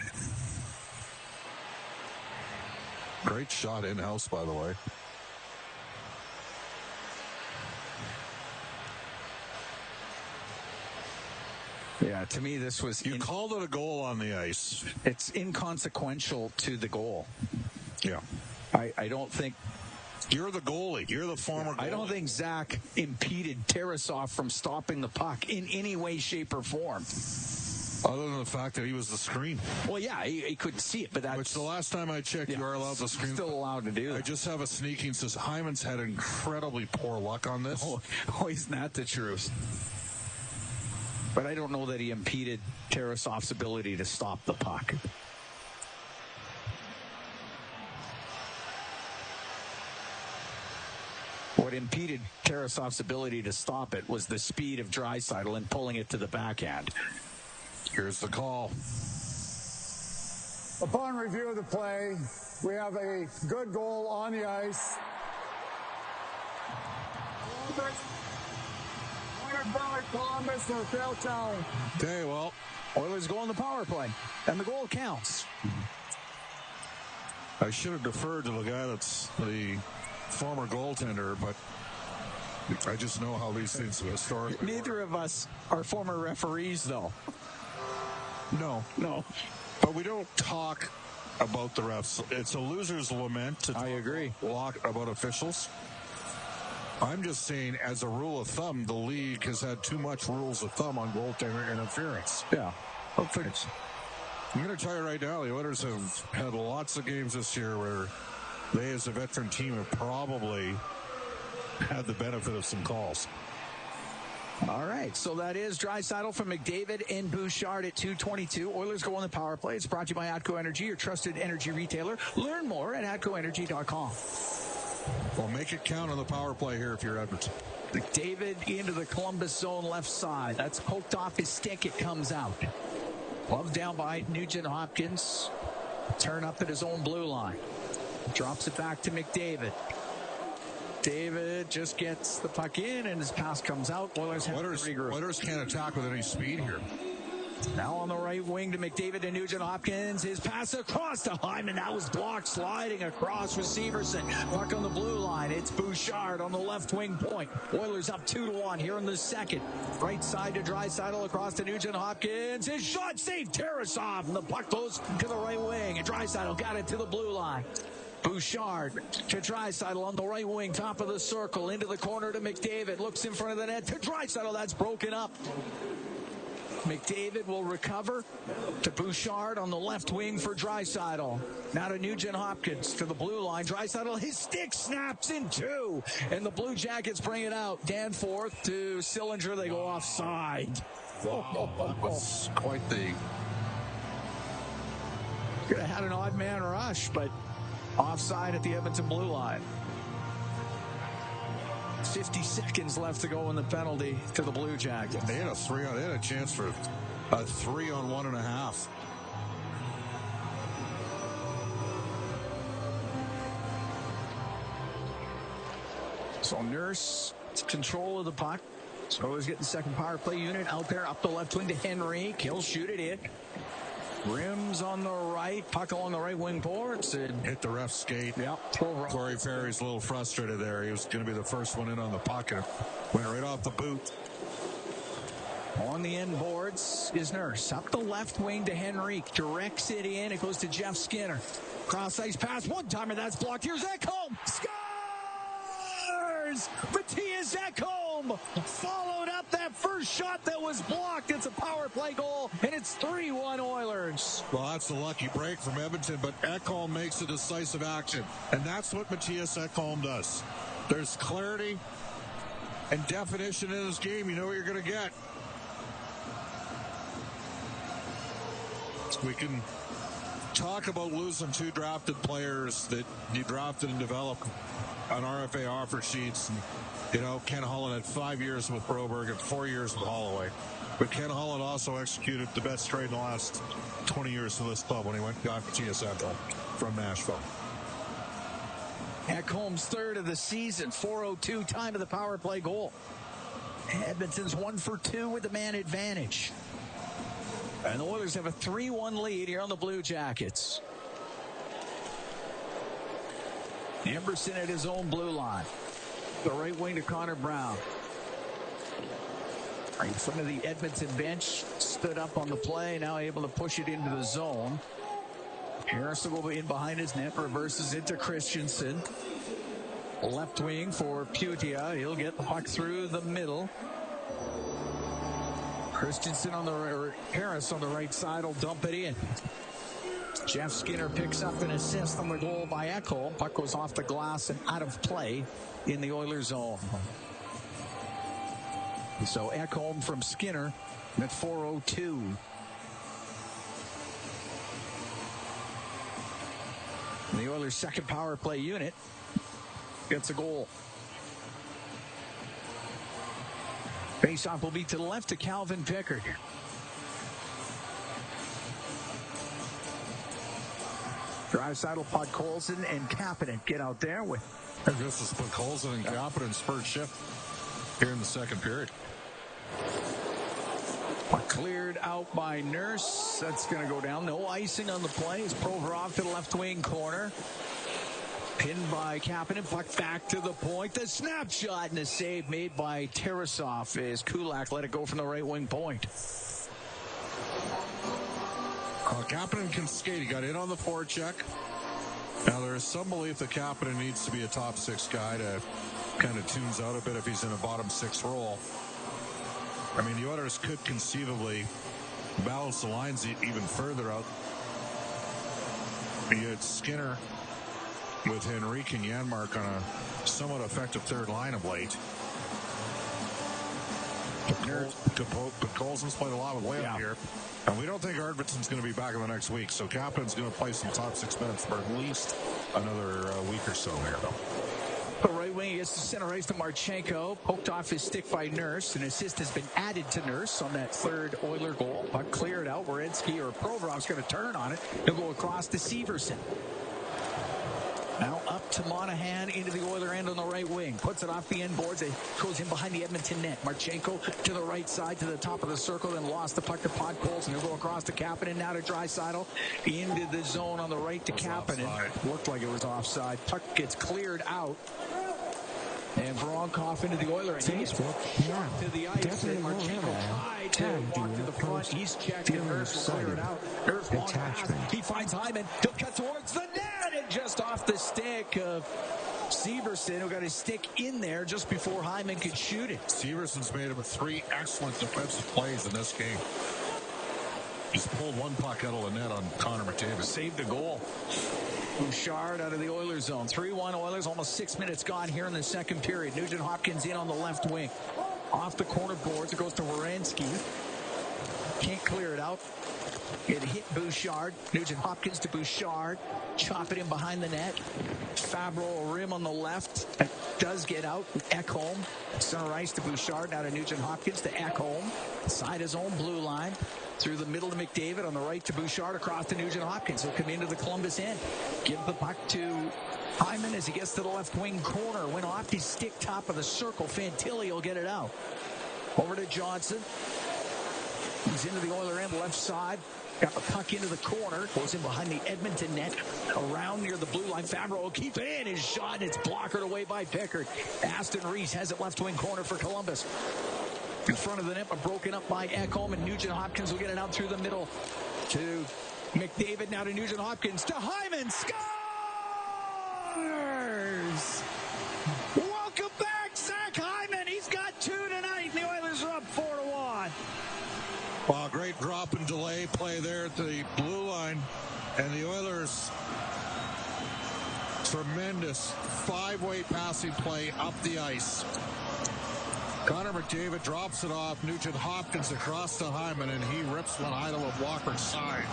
Great shot in-house, by the way. Yeah, to me, this was... You called it a goal on the ice. It's inconsequential to the goal. Yeah. I don't think... You're the goalie. You're the former goalie. I don't think Zach impeded Tarasov from stopping the puck in any way, shape, or form. Other than the fact that he was the screen. Well, yeah, he couldn't see it, but that's... Which the last time I checked, you are allowed to screen. Still allowed to do that. I just have a sneaking says Hyman's had incredibly poor luck on this. Oh, isn't that the truth? But I don't know that he impeded Tarasov's ability to stop the puck. What impeded Tarasov's ability to stop it was the speed of Draisaitl and pulling it to the backhand. Here's the call. Upon review of the play, we have a good goal on the ice. Columbus or fail challenge. Okay, well, Oilers go on the power play, and the goal counts. I should have deferred to the guy that's the former goaltender, but I just know how these things historically Neither of us are former referees, though. No. But we don't talk about the refs. It's a loser's lament to talk about officials. I'm just saying, as a rule of thumb, the league has had too much rules of thumb on goaltender interference. Yeah. I'm going to tell you right now, the Oilers have had lots of games this year where they, as a veteran team, have probably had the benefit of some calls. All right, so that is Draisaitl from McDavid and Bouchard at 2:22. Oilers go on the power play. It's brought to you by Atco Energy, your trusted energy retailer. Learn more at atcoenergy.com. Well, make it count on the power play here if you're Edmonton. McDavid into the Columbus zone left side. That's poked off his stick. It comes out. Glove down by Nugent Hopkins. Turn up at his own blue line. Drops it back to McDavid. David just gets the puck in, and his pass comes out. Oilers can't attack with any speed here. Now on the right wing to McDavid and Nugent Hopkins. His pass across to Hyman. That was blocked, sliding across for Severson. Puck on the blue line. It's Bouchard on the left wing point. Oilers up 2-1 here in the second. Right side to Draisaitl across to Nugent Hopkins. His shot saved Tarasov, and the puck goes to the right wing. And Draisaitl got it to the blue line. Bouchard to Draisaitl on the right wing, top of the circle, into the corner to McDavid. Looks in front of the net to Draisaitl. That's broken up. McDavid will recover to Bouchard on the left wing for Draisaitl. Now to Nugent Hopkins to the blue line. Draisaitl, his stick snaps in two, and the Blue Jackets bring it out. Danforth to Sillinger. They go offside. That's quite the... Could have had an odd man rush, but offside at the Edmonton blue line. 50 seconds left to go in the penalty to the Blue Jackets. They had a chance for a 3-on-1.5. So Nurse control of the puck. So always get the second power play unit out there up the left wing to Henry. He'll shoot it in. Rims on the right, puck along the right wing boards. Hit the ref's skate. Yep. Corey Perry's a little frustrated there. He was going to be the first one in on the puck and went right off the boot. On the end boards is Nurse. Up the left wing to Henrique. Directs it in. It goes to Jeff Skinner. Cross ice pass. One timer. That's blocked. Here's Ekholm. Scores! Matthias Ekholm followed up that first shot that was blocked. It's a power play goal, and it's 3-1 Oilers. Well, that's a lucky break from Edmonton, but Ekholm makes a decisive action, and that's what Matthias Ekholm does. There's clarity and definition in this game. You know what you're going to get. We can talk about losing two drafted players that you drafted and developed on RFA offer sheets. And, Ken Holland had 5 years with Broberg and 4 years with Holloway. But Ken Holland also executed the best trade in the last 20 years for this club when he went and got Matthias Ekholm from Nashville. Ekholm's third of the season, 4:02 time of the power play goal. Edmonton's 1 for 2 with the man advantage. And the Oilers have a 3-1 lead here on the Blue Jackets. Emberson at his own blue line. The right wing to Connor Brown. Some of the Edmonton bench stood up on the play, now able to push it into the zone. Harris will go in behind his net, reverses it to Christensen. Left wing for Putia. He'll get the puck through the middle. Christensen on the Harris on the right side will dump it in. Jeff Skinner picks up an assist on the goal by Ekholm. Puck goes off the glass and out of play in the Oilers zone. So Ekholm from Skinner at 4:02. The Oilers' second power play unit gets a goal. Faceoff will be to the left to Calvin Pickard. Draisaitl, Podkolzin, and Kapanen get out there with. I guess it's Podkolzin and Kapanen's first shift here in the second period. Cleared out by Nurse. That's going to go down. No icing on the play. It's Provorov to the left wing corner. Pinned by Kapanen. Puck back to the point. The snapshot and a save made by Tarasov as Kulak let it go from the right wing point. Kapanen can skate. He got in on the forecheck. Now, there is some belief that Kapanen needs to be a top six guy to kind of tunes out a bit if he's in a bottom six role. I mean, the Oilers could conceivably balance the lines even further out. You had Skinner with Henrique and Janmark on a somewhat effective third line of late. But Colson's played a lot with Whalen here. And we don't think Arvidsson's going to be back in the next week. So Kapanen's going to play some top 6 minutes for at least another week or so here. The right wing gets to center ice to Marchenko. Poked off his stick by Nurse. An assist has been added to Nurse on that third Oiler goal. Puck cleared out. Werenski or Provorov's going to turn on it. He'll go across to Severson. Now up to Monahan into the Oiler end on the right wing. Puts it off the end boards. It goes in behind the Edmonton net. Marchenko to the right side to the top of the circle. Then lost the puck to Podkolzin. And he'll go across to Kapanen. Now to Draisaitl. Into the zone on the right to Kapanen. Looked like it was offside. Puck gets cleared out. And Voronkov into the Oiler end. He's to the ice. And Marchenko tried to walk to the front. He's checked and Nurse will clear it out. Nurse long pass. He finds Hyman. He'll cut towards the net. And just off the stick of Severson, who got his stick in there just before Hyman could shoot it. Severson's made him 3 excellent defensive plays in this game. He's pulled one puck out of the net on Connor McDavid. Saved a goal. Bouchard out of the Oilers zone. 3-1 Oilers, almost 6 minutes gone here in the second period. Nugent Hopkins in on the left wing. Off the corner boards, it goes to Werenski. Can't clear it out. It hit Bouchard. Nugent Hopkins to Bouchard. Chop it in behind the net. Fabro rim on the left. It does get out. Ekholm. Center ice to Bouchard. Now to Nugent Hopkins to Ekholm. Side his own blue line. Through the middle to McDavid. On the right to Bouchard. Across to Nugent Hopkins. He'll come into the Columbus end. Give the puck to Hyman as he gets to the left wing corner. Went off his stick top of the circle. Fantilli will get it out. Over to Johnson. He's into the Oiler end, left side. Got the puck into the corner. Goes in behind the Edmonton net. Around near the blue line. Fabro will keep it in. His shot, and it's blockered away by Pickard. Aston Reese has it left wing corner for Columbus. In front of the net, but broken up by Ekholm, and Nugent Hopkins will get it out through the middle to McDavid. Now to Nugent Hopkins. To Hyman. Scores! Welcome back, Zach Hyman. He's got 2 tonight, and the Oilers are up 4-1. Wow, great drop and delay play there at the blue line. And the Oilers, tremendous 5-way passing play up the ice. Connor McDavid drops it off. Nugent Hopkins across to Hyman, and he rips one idle of Walker's side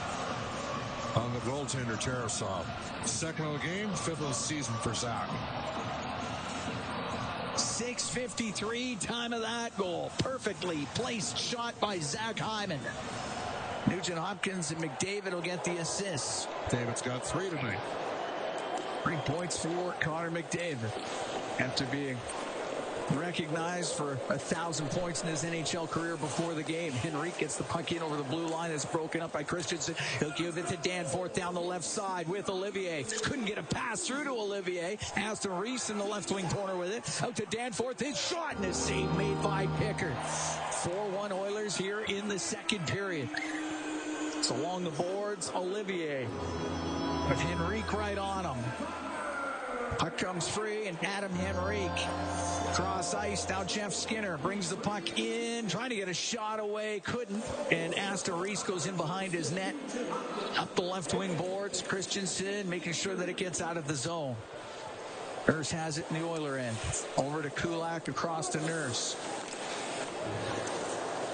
on the goaltender Tarasov. 2nd of the game, 5th of the season for Zach. 6:53, time of that goal. Perfectly placed shot by Zach Hyman. Nugent Hopkins and McDavid will get the assists. David's got 3 tonight. 3 points for Connor McDavid. After being recognized for 1,000 points in his NHL career before the game. Henrique gets the puck in over the blue line. It's broken up by Christensen. He'll give it to Danforth down the left side with Olivier. Couldn't get a pass through to Olivier. Aston Reese in the left wing corner with it. Out to Danforth. His shot and a save made by Pickard. 4-1 Oilers here in the second period. It's along the boards. Olivier with Henrique right on him. Puck comes free, and Adam Henrique cross ice. Now Jeff Skinner brings the puck in, trying to get a shot away, couldn't. And Aston Reese goes in behind his net. Up the left wing boards. Christensen making sure that it gets out of the zone. Nurse has it in the Oiler end. Over to Kulak, across to Nurse.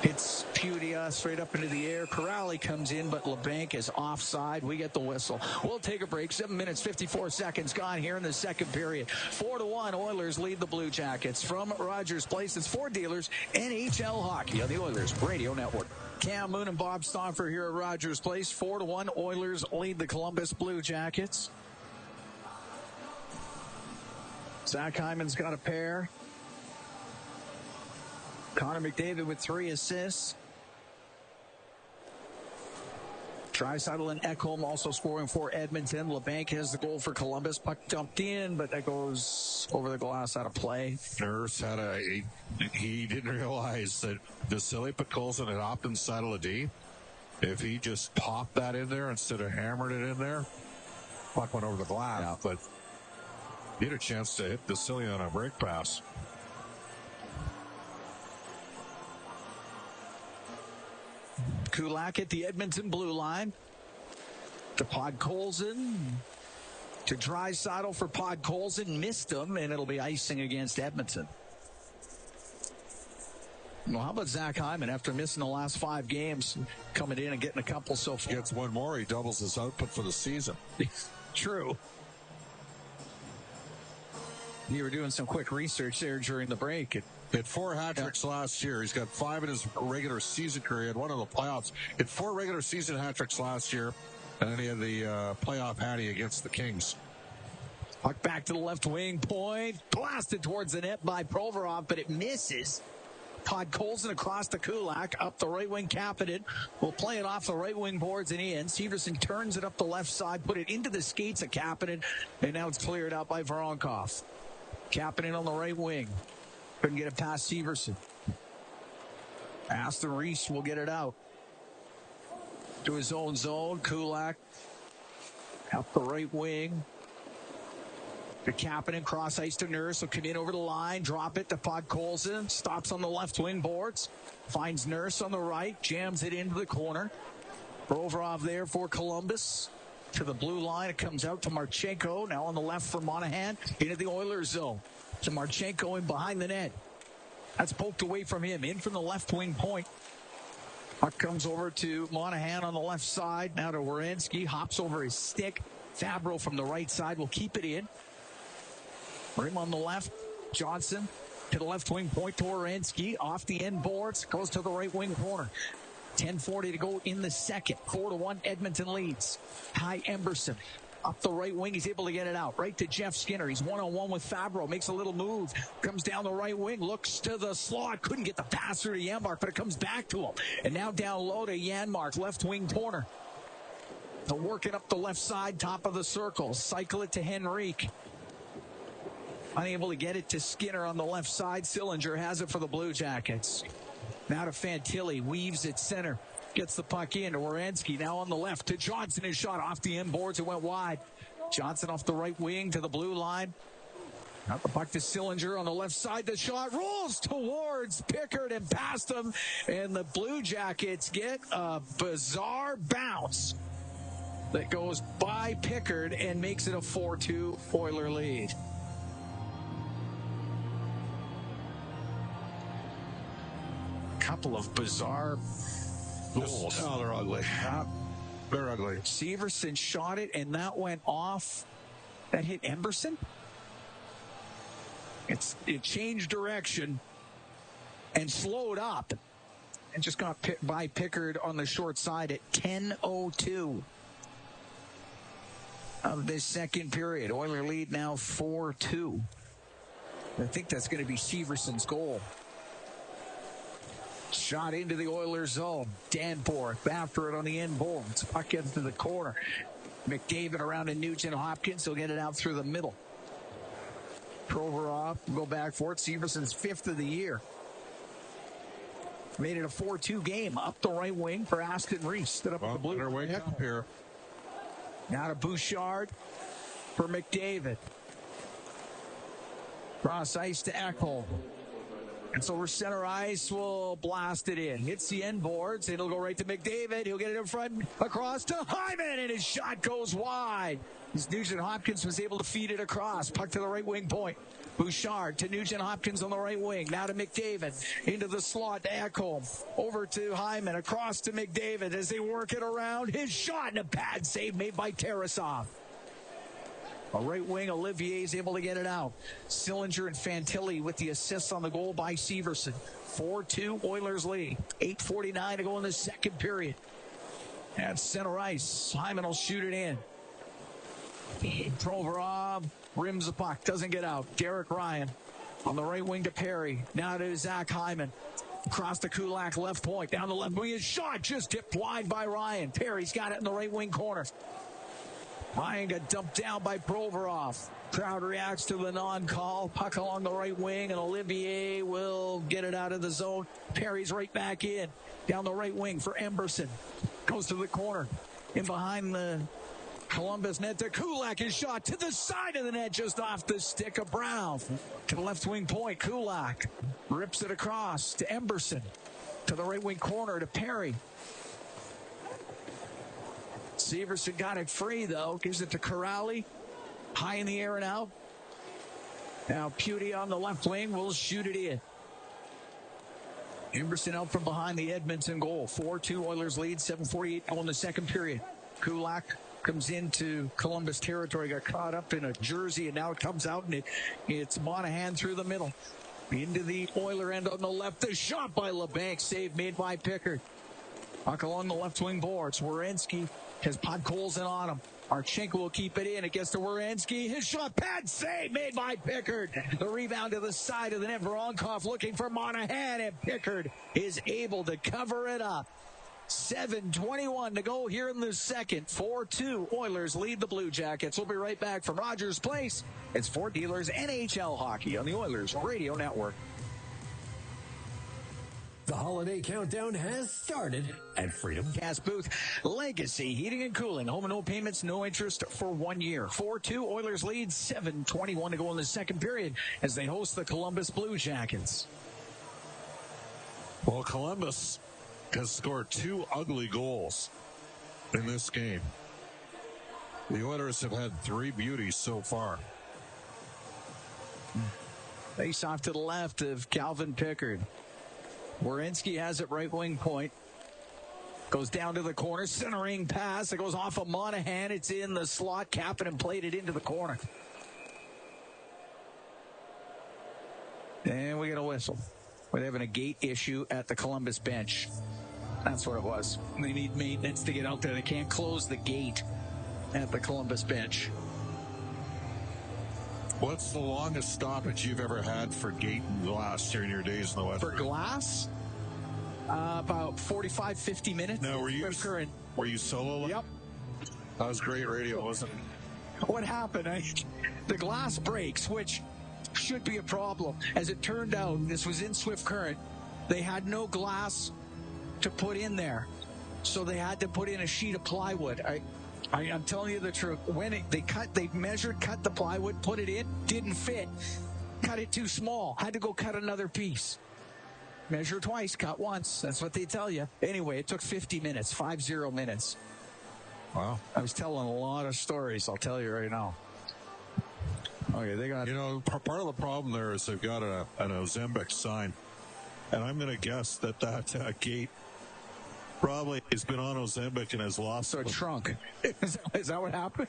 It's Pudia straight up into the air. Corrali comes in, but LeBanc is offside. We get the whistle. We'll take a break. 7 minutes, 54 seconds gone here in the second period. 4-1, Oilers lead the Blue Jackets. From Rogers Place, it's Ford Dealers, NHL Hockey on the Oilers Radio Network. Cam Moon and Bob Stauffer here at Rogers Place. 4-1, Oilers lead the Columbus Blue Jackets. Zach Hyman's got a pair. Connor McDavid with 3 assists. Draisaitl and Ekholm also scoring for Edmonton. LeBanc has the goal for Columbus. Puck dumped in, but that goes over the glass out of play. Nurse had he didn't realize that Vasily Podkolzin had opted inside of the D. If he just popped that in there instead of hammered it in there, puck went over the glass. Yeah. But he had a chance to hit Vasily on a break pass. Kulak at the Edmonton blue line. To Podkolzin. To Draisaitl for Podkolzin. Missed him, and it'll be icing against Edmonton. Well, how about Zach Hyman after missing the last 5 games, coming in and getting a couple so far? Gets one more, he doubles his output for the season. True. You were doing some quick research there during the break. He had 4 hat tricks last year. He's got 5 in his regular season career. He had 1 in the playoffs. He had 4 regular season hat tricks last year, and then he had the playoff hattie against the Kings. Puck back to the left wing point. Blasted towards the net by Provorov, but it misses. Podkolzin across to Kulak, up the right wing, Kapanen will play it off the right wing boards and in. Severson turns it up the left side, put it into the skates of Kapanen, and now it's cleared out by Voronkov. Kapanen on the right wing. Couldn't get it past Severson. Aston Reese will get it out. To his own zone, Kulak up the right wing. To Kapanen, cross ice to Nurse. Will come in over the line, drop it to Podkolzin. Stops on the left wing boards. Finds Nurse on the right, jams it into the corner. Provorov there for Columbus. To the blue line, it comes out to Marchenko. Now on the left for Monahan. Into the Oilers zone. To Marchenko in behind the net. That's poked away from him. In from the left wing point. Puck comes over to Monahan on the left side. Now to Werenski. Hops over his stick. Fabro from the right side will keep it in. Rim on the left. Johnson to the left wing point to Werenski. Off the end boards. Goes to the right wing corner. 10:40 to go in the second. 4-1 Edmonton leads. Ty Emberson up the right wing. He's able to get it out. Right to Jeff Skinner. He's one-on-one with Fabro. Makes a little move. Comes down the right wing. Looks to the slot. Couldn't get the pass through to Janmark, but it comes back to him. And now down low to Janmark. Left wing corner. To work it up the left side. Top of the circle. Cycle it to Henrique. Unable to get it to Skinner on the left side. Sillinger has it for the Blue Jackets. Now to Fantilli. Weaves at center. Gets the puck in to Werenski. Now on the left to Johnson. His shot off the end boards. It went wide. Johnson off the right wing to the blue line. Out the puck to Sillinger on the left side. The shot rolls towards Pickard and past him. And the Blue Jackets get a bizarre bounce that goes by Pickard and makes it a 4-2 Oiler lead. Couple of bizarre goals. Oh, they're ugly. They're ugly. Severson shot it, and that went off. That hit Emberson. It changed direction and slowed up and just got by Pickard on the short side at 10:02 of this second period. Oiler lead now 4-2. I think that's going to be Severson's goal. Shot into the Oilers zone. Danforth after it on the end boards. Puck gets to the corner. McDavid around to Nugent Hopkins. He'll get it out through the middle. Provorov will go back for it. Severson's 5th of the year. Made it a 4-2 game. Up the right wing for Aston Reese. Stood up at the blue. Better wake up here. Now to Bouchard for McDavid. Cross ice to Ekholm. And so over center ice will blast it in. Hits the end boards. It'll go right to McDavid. He'll get it in front across to Hyman, and his shot goes wide. As Nugent Hopkins was able to feed it across. Puck to the right wing point. Bouchard to Nugent Hopkins on the right wing. Now to McDavid. Into the slot to Ekholm. Over to Hyman. Across to McDavid as they work it around. His shot and a bad save made by Tarasov. A right wing, Olivier is able to get it out. Sillinger and Fantilli with the assists on the goal by Severson. 4-2 Oilers lead. 8:49 to go in the second period. At center ice, Hyman will shoot it in. Provorov rims the puck, doesn't get out. Derek Ryan on the right wing to Perry. Now to Zach Hyman. Across the Kulak left point. Down the left wing. His shot just tipped wide by Ryan. Perry's got it in the right wing corner. Ryan got dumped down by Provorov. Crowd reacts to the non-call. Puck along the right wing, and Olivier will get it out of the zone. Perry's right back in. Down the right wing for Emberson. Goes to the corner. In behind the Columbus net to Kulak. His shot to the side of the net, just off the stick of Brown. To the left wing point, Kulak rips it across to Emberson. To the right wing corner to Perry. Severson got it free, though. Gives it to Corrali. High in the air and out. Now Putty on the left wing will shoot it in. Emberson out from behind the Edmonton goal. 4-2 Oilers lead. 7:48 in the second period. Kulak comes into Columbus territory. Got caught up in a jersey, and now it comes out, and it's Monahan through the middle. Into the Oiler end on the left. The shot by LeBanc. Save made by Pickard. Puck along the left wing boards. Werenski has Podkolzin on him. Archenko will keep it in. It gets to Werenski. His shot, pad save made by Pickard. The rebound to the side of the net. Voronkov looking for Monahan, and Pickard is able to cover it up. 7:21 to go here in the second. 4-2 Oilers lead the Blue Jackets. We'll be right back from Rogers Place. It's Fort Dealers NHL Hockey on the Oilers Radio Network. The holiday countdown has started at Freedom Gas Booth. Legacy Heating and Cooling. Home and no payments, no interest for 1 year. 4-2 Oilers lead. 7:21 to go in the second period as they host the Columbus Blue Jackets. Well, Columbus has scored 2 ugly goals in this game. The Oilers have had 3 beauties so far. Face off to the left of Calvin Pickard. Werenski has it right wing point. Goes down to the corner. Centering pass. It goes off of Monahan. It's in the slot. Kapanen played it into the corner. And we get a whistle. We're having a gate issue at the Columbus bench. That's what it was. They need maintenance to get out there. They can't close the gate at the Columbus bench. What's the longest stoppage you've ever had for gate and glass during your days in the West? For glass? About 45, 50 minutes. Now, were you solo? Yep. That was great radio, wasn't it? What happened? The glass breaks, which should be a problem. As it turned out, this was in Swift Current. They had no glass to put in there, so they had to put in a sheet of plywood. I'm telling you the truth. When they measured, cut the plywood, put it in, didn't fit. Cut it too small. Had to go cut another piece. Measure twice, cut once. That's what they tell you. Anyway, it took 50 minutes, 50 minutes. Wow. I was telling a lot of stories, I'll tell you right now. Okay, they got... You know, part of the problem there is they've got an Ozembic sign. And I'm going to guess that gate probably has been on Ozembic and has lost... So it shrunk. Is that what happened?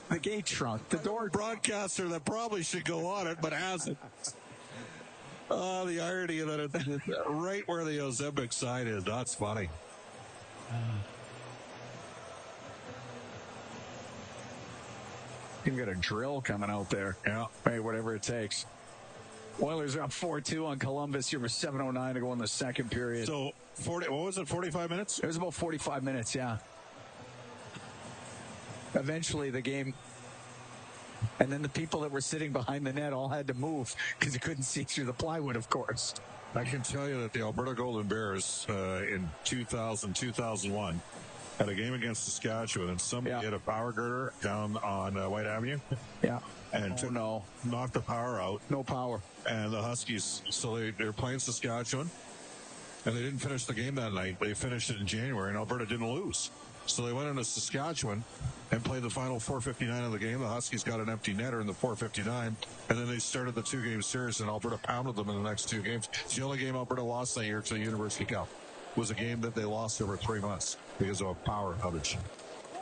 The gate shrunk. The door... Broadcaster that probably should go on it, but hasn't. Oh, the irony of it. Right where the Ozembic sign is. That's funny. You can get a drill coming out there. Yeah. Hey, whatever it takes. Oilers are up 4-2 on Columbus. Here was 7:09 to go in the second period. So, 45 minutes? It was about 45 minutes, yeah. Eventually, the game... And then the people that were sitting behind the net all had to move because you couldn't see through the plywood, of course. I can tell you that the Alberta Golden Bears in 2000-2001 had a game against Saskatchewan, and somebody hit a power girder down on White Avenue. Yeah. And knocked the power out. No power. And the Huskies, so they were playing Saskatchewan, and they didn't finish the game that night. They finished it in January, and Alberta didn't lose. So they went into Saskatchewan and played the final 4:59 of the game. The Huskies got an empty netter in the 4:59, and then they started the 2-game series, and Alberta pounded them in the next 2 games. It's the only game Alberta lost that year to the University Cup. It was a game that they lost over 3 months because of a power outage.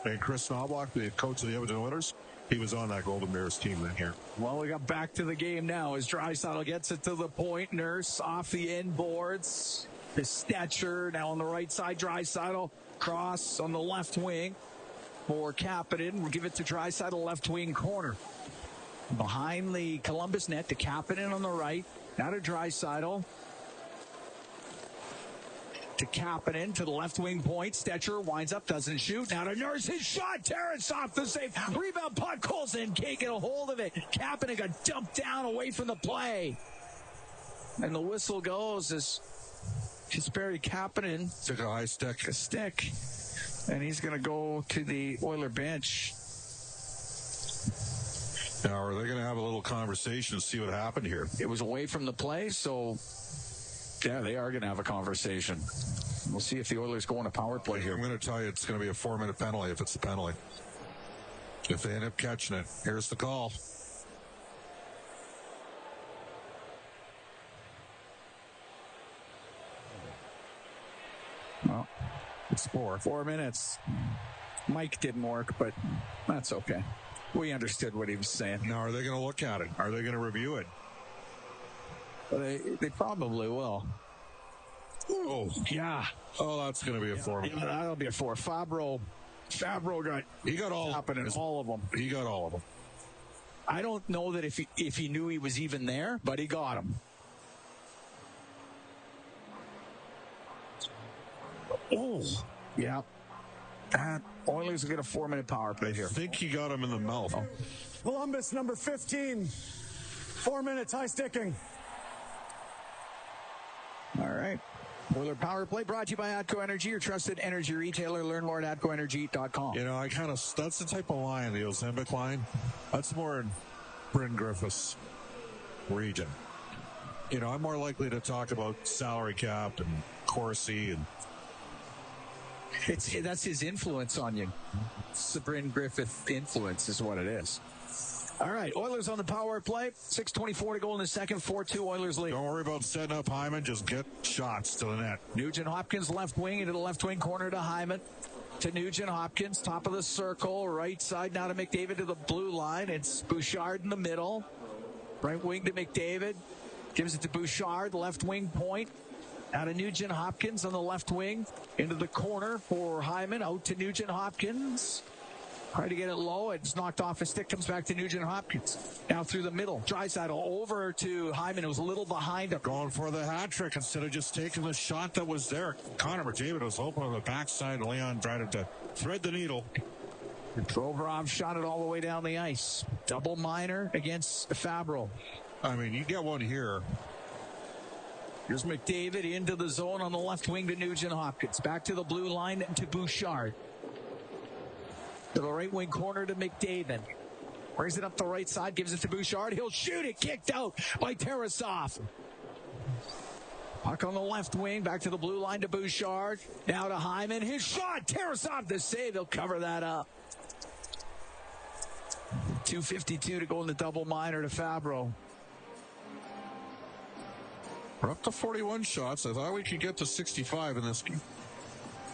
And Chris Knobloch, the coach of the Edmonton Oilers, he was on that Golden Bears team that year. Well, we got back to the game now as Draisaitl gets it to the point. Nurse off the end boards. His stature now on the right side. Draisaitl cross on the left wing for Kapanen. We'll give it to Draisaitl, left wing corner. Behind the Columbus net to Kapanen on the right. Now to Draisaitl. to Kapanen to the left wing point. Stetcher winds up, doesn't shoot. Now to Nurse, his shot. Tarasov the save. Rebound, puck goes in. Can't get a hold of it. Kapanen got dumped down away from the play. And the whistle goes as Barry Kapanen took a high stick. A stick. And he's going to go to the Oiler bench. Now, are they going to have a little conversation to see what happened here? It was away from the play, so yeah, they are going to have a conversation. We'll see if the Oilers go on a power play here. I'm going to tell you it's going to be a 4-minute penalty if it's a penalty. If they end up catching it, here's the call. Well, it's 4 minutes. Mike didn't work, but that's okay. We understood what he was saying. Now, are they going to look at it? Are they going to review it? They probably will. Oh, yeah. Oh, that's going to be a 4. Yeah, that'll be a 4. Fabro got all happening. All of them. He got all of them. I don't know that if he knew he was even there, but he got him. Oh, yeah. Oilers will get a 4-minute power play here. I think he got him in the mouth. Oh. Columbus, number 15. 4 minutes, high sticking. All right. Oiler power play brought to you by Atco Energy, your trusted energy retailer. Learn more at atcoenergy.com. You know, that's the type of line, the Ozembic line. That's more in Bryn Griffith's region. You know, I'm more likely to talk about salary cap and Corsi and that's his influence on you. It's the Bryn Griffith influence is what it is. All right, Oilers on the power play. 6:24 to go in the second. 4-2 Oilers lead. Don't worry about setting up Hyman. Just get shots to the net. Nugent Hopkins left wing into the left wing corner to Hyman. To Nugent Hopkins, top of the circle. Right side now to McDavid to the blue line. It's Bouchard in the middle. Right wing to McDavid. Gives it to Bouchard, left wing point. Out of Nugent Hopkins on the left wing. Into the corner for Hyman. Out to Nugent Hopkins. Try to get it low. It's knocked off his stick. Comes back to Nugent Hopkins. Now through the middle. Draisaitl over to Hyman. It was a little behind him. Going for the hat trick instead of just taking the shot that was there. Connor McDavid was open on the backside. Leon tried to thread the needle. Provorov shot it all the way down the ice. Double minor against Fabro. I mean, you get one here. Here's McDavid into the zone on the left wing to Nugent Hopkins. Back to the blue line to Bouchard. To the right wing corner to McDavid. Brings it up the right side, gives it to Bouchard. He'll shoot it, kicked out by Tarasov. Puck on the left wing, back to the blue line to Bouchard. Now to Hyman. His shot, Tarasov the save. He'll cover that up. 2:52 to go in the double minor to Fabro. We're up to 41 shots. I thought we could get to 65 in this game.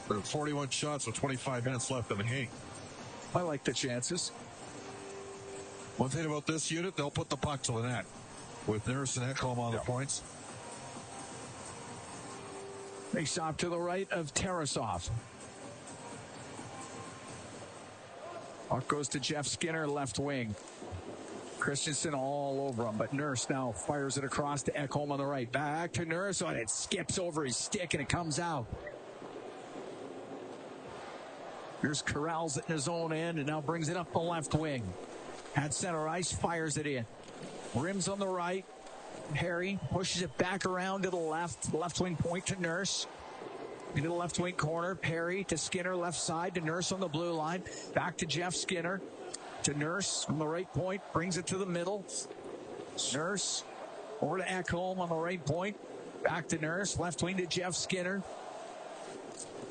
But 41 shots with 25 minutes left in the game. I like the chances. One thing about this unit, they'll put the puck to the net. With Nurse and Ekholm on the points. Face off to the right of Tarasov. Puck goes to Jeff Skinner, left wing. Christensen all over him, but Nurse now fires it across to Ekholm on the right. Back to Nurse, and it skips over his stick, and it comes out. Here's corrals it in his own end, and now brings it up the left wing. At center ice, fires it in. Rims on the right. Harry pushes it back around to the left wing point to Nurse. Into the left wing corner, Perry to Skinner, left side to Nurse on the blue line. Back to Jeff Skinner. To Nurse on the right point, brings it to the middle. Nurse over to Ekholm on the right point. Back to Nurse, left wing to Jeff Skinner.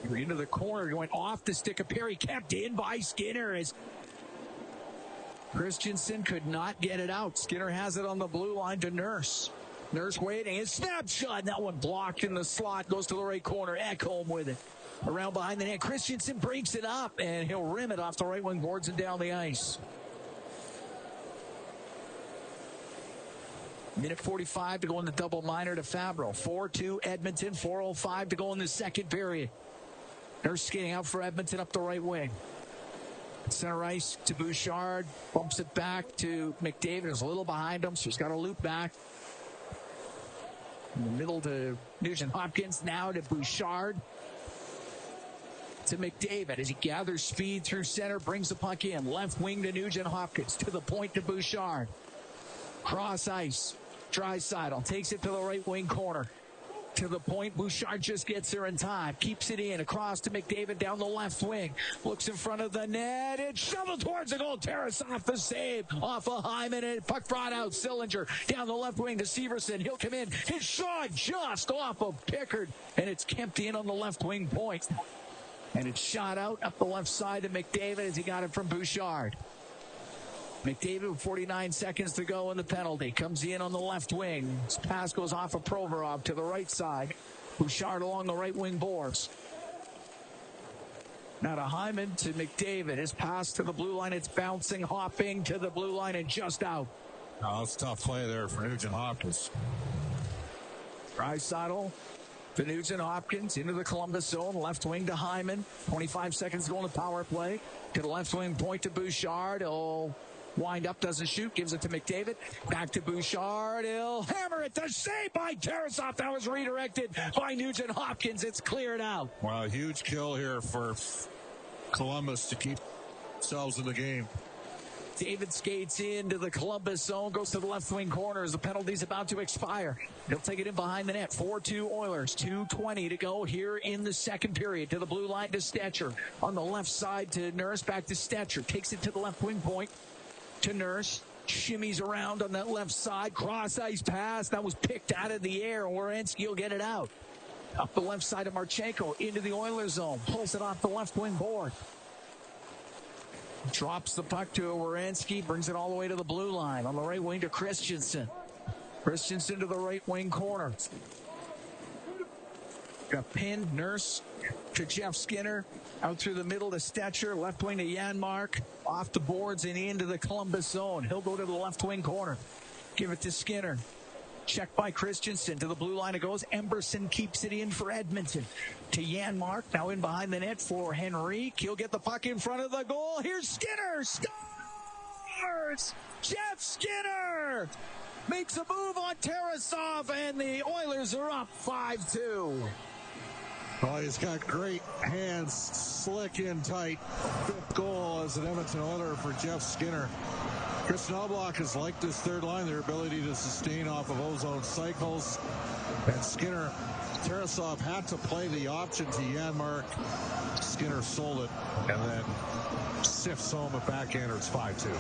Into the corner, going off the stick of Perry, kept in by Skinner as Christensen could not get it out. Skinner has it on the blue line to Nurse. Nurse waiting, and snapshot, that one blocked in the slot, goes to the right corner. Ekholm with it. Around behind the net, Christensen breaks it up, and he'll rim it off the right wing boards and down the ice. Minute 45 to go in the double minor to Fabro. 4-2 Edmonton, 4:05 to go in the second period. Nurse skating out for Edmonton up the right wing. Center ice to Bouchard. Bumps it back to McDavid. Is a little behind him, so he's got to loop back. In the middle to Nugent-Hopkins, now to Bouchard. To McDavid as he gathers speed through center, brings the puck in. Left wing to Nugent-Hopkins, to the point to Bouchard. Cross ice. Draisaitl takes it to the right wing corner. To the point, Bouchard just gets there in time. Keeps it in, across to McDavid down the left wing. Looks in front of the net. It's shoveled towards the goal. Tarasov the save. Off of Hyman, and puck brought out. Sillinger down the left wing to Severson. He'll come in. His shot just off of Pickard, and it's kept in on the left wing point. And it's shot out up the left side to McDavid as he got it from Bouchard. McDavid with 49 seconds to go in the penalty. Comes in on the left wing. His pass goes off of Provorov to the right side. Bouchard along the right wing boards. Now to Hyman to McDavid. His pass to the blue line. It's bouncing, hopping to the blue line and just out. Oh, that's a tough play there for Nugent-Hopkins. Draisaitl to Nugent-Hopkins into the Columbus zone. Left wing to Hyman. 25 seconds to go in the power play. To the left wing point to Bouchard. Oh, wind up, doesn't shoot, gives it to McDavid. Back to Bouchard. He'll hammer it. The save by Tarasov. That was redirected by Nugent-Hopkins. It's cleared out. Wow, huge kill here for Columbus to keep themselves in the game. David skates into the Columbus zone, goes to the left wing corner as the penalty's about to expire. He'll take it in behind the net. 4-2 Oilers. 2:20 to go here in the second period. To the blue line to Stetcher. On the left side to Nurse, back to Stetcher. Takes it to the left wing point to Nurse. Shimmies around on that left side. Cross ice pass. That was picked out of the air. Werenski will get it out. Up the left side of Marchenko into the Oilers zone. Pulls it off the left wing board. Drops the puck to Werenski, brings it all the way to the blue line. On the right wing to Christensen. Christensen to the right wing corner. Got pinned. Nurse to Jeff Skinner. Out through the middle to Stetcher. Left wing to Janmark. Off the boards and into the Columbus zone. He'll go to the left wing corner. Give it to Skinner. Checked by Christensen. To the blue line it goes. Emberson keeps it in for Edmonton. To Janmark. Now in behind the net for Henrique. He'll get the puck in front of the goal. Here's Skinner. Scores! Jeff Skinner makes a move on Tarasov, and the Oilers are up 5-2. Well, he's got great hands, slick in tight. Fifth goal as an Edmonton Oiler for Jeff Skinner. Chris Knobloch has liked this third line, their ability to sustain off of ozone cycles. And Skinner, Tarasov had to play the option to Janmark. Skinner sold it and then sifts home a backhander. It's 5-2.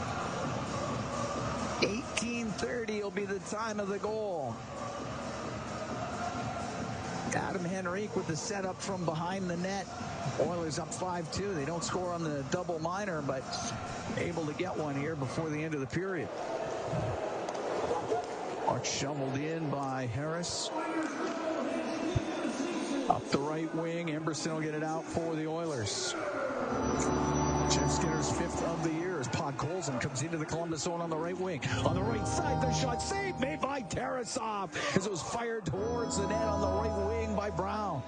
18:30 will be the time of the goal. Adam Henrique with the setup from behind the net. Oilers up 5-2. They don't score on the double minor, but able to get one here before the end of the period. Puck shoveled in by Harris. Up the right wing. Emberson will get it out for the Oilers. Jeff Skinner's fifth of the year as Podkolzin comes into the Columbus zone on the right wing. On the right side, the shot saved made by Tarasov as it was fired towards the net on the right wing by Brown.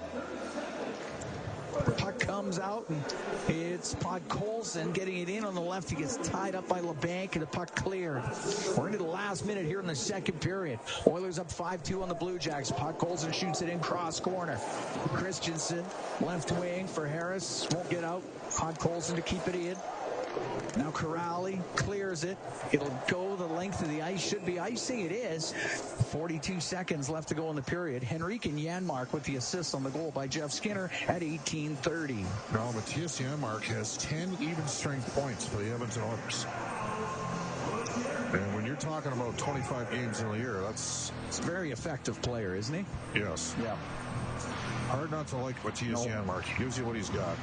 The puck comes out, and it's Podkolzin getting it in on the left. He gets tied up by LeBanc, and the puck cleared. We're into the last minute here in the second period. Oilers up 5-2 on the Bluejackets. Podkolzin shoots it in cross corner. Christensen, left wing for Harris. Won't get out. Podkolzin to keep it in. Now Corrali clears it. It'll go the length of the ice. Should be icing. It is. 42 seconds left to go in the period. Henrique and Janmark with the assist on the goal by Jeff Skinner at 18:30. Now Matthias Janmark has 10 even strength points for the Edmonton Oilers. And when you're talking about 25 games in a year, that's a very effective player, isn't he? Yes. Yeah. Hard not to like Matthias Janmark. He gives you what he's got.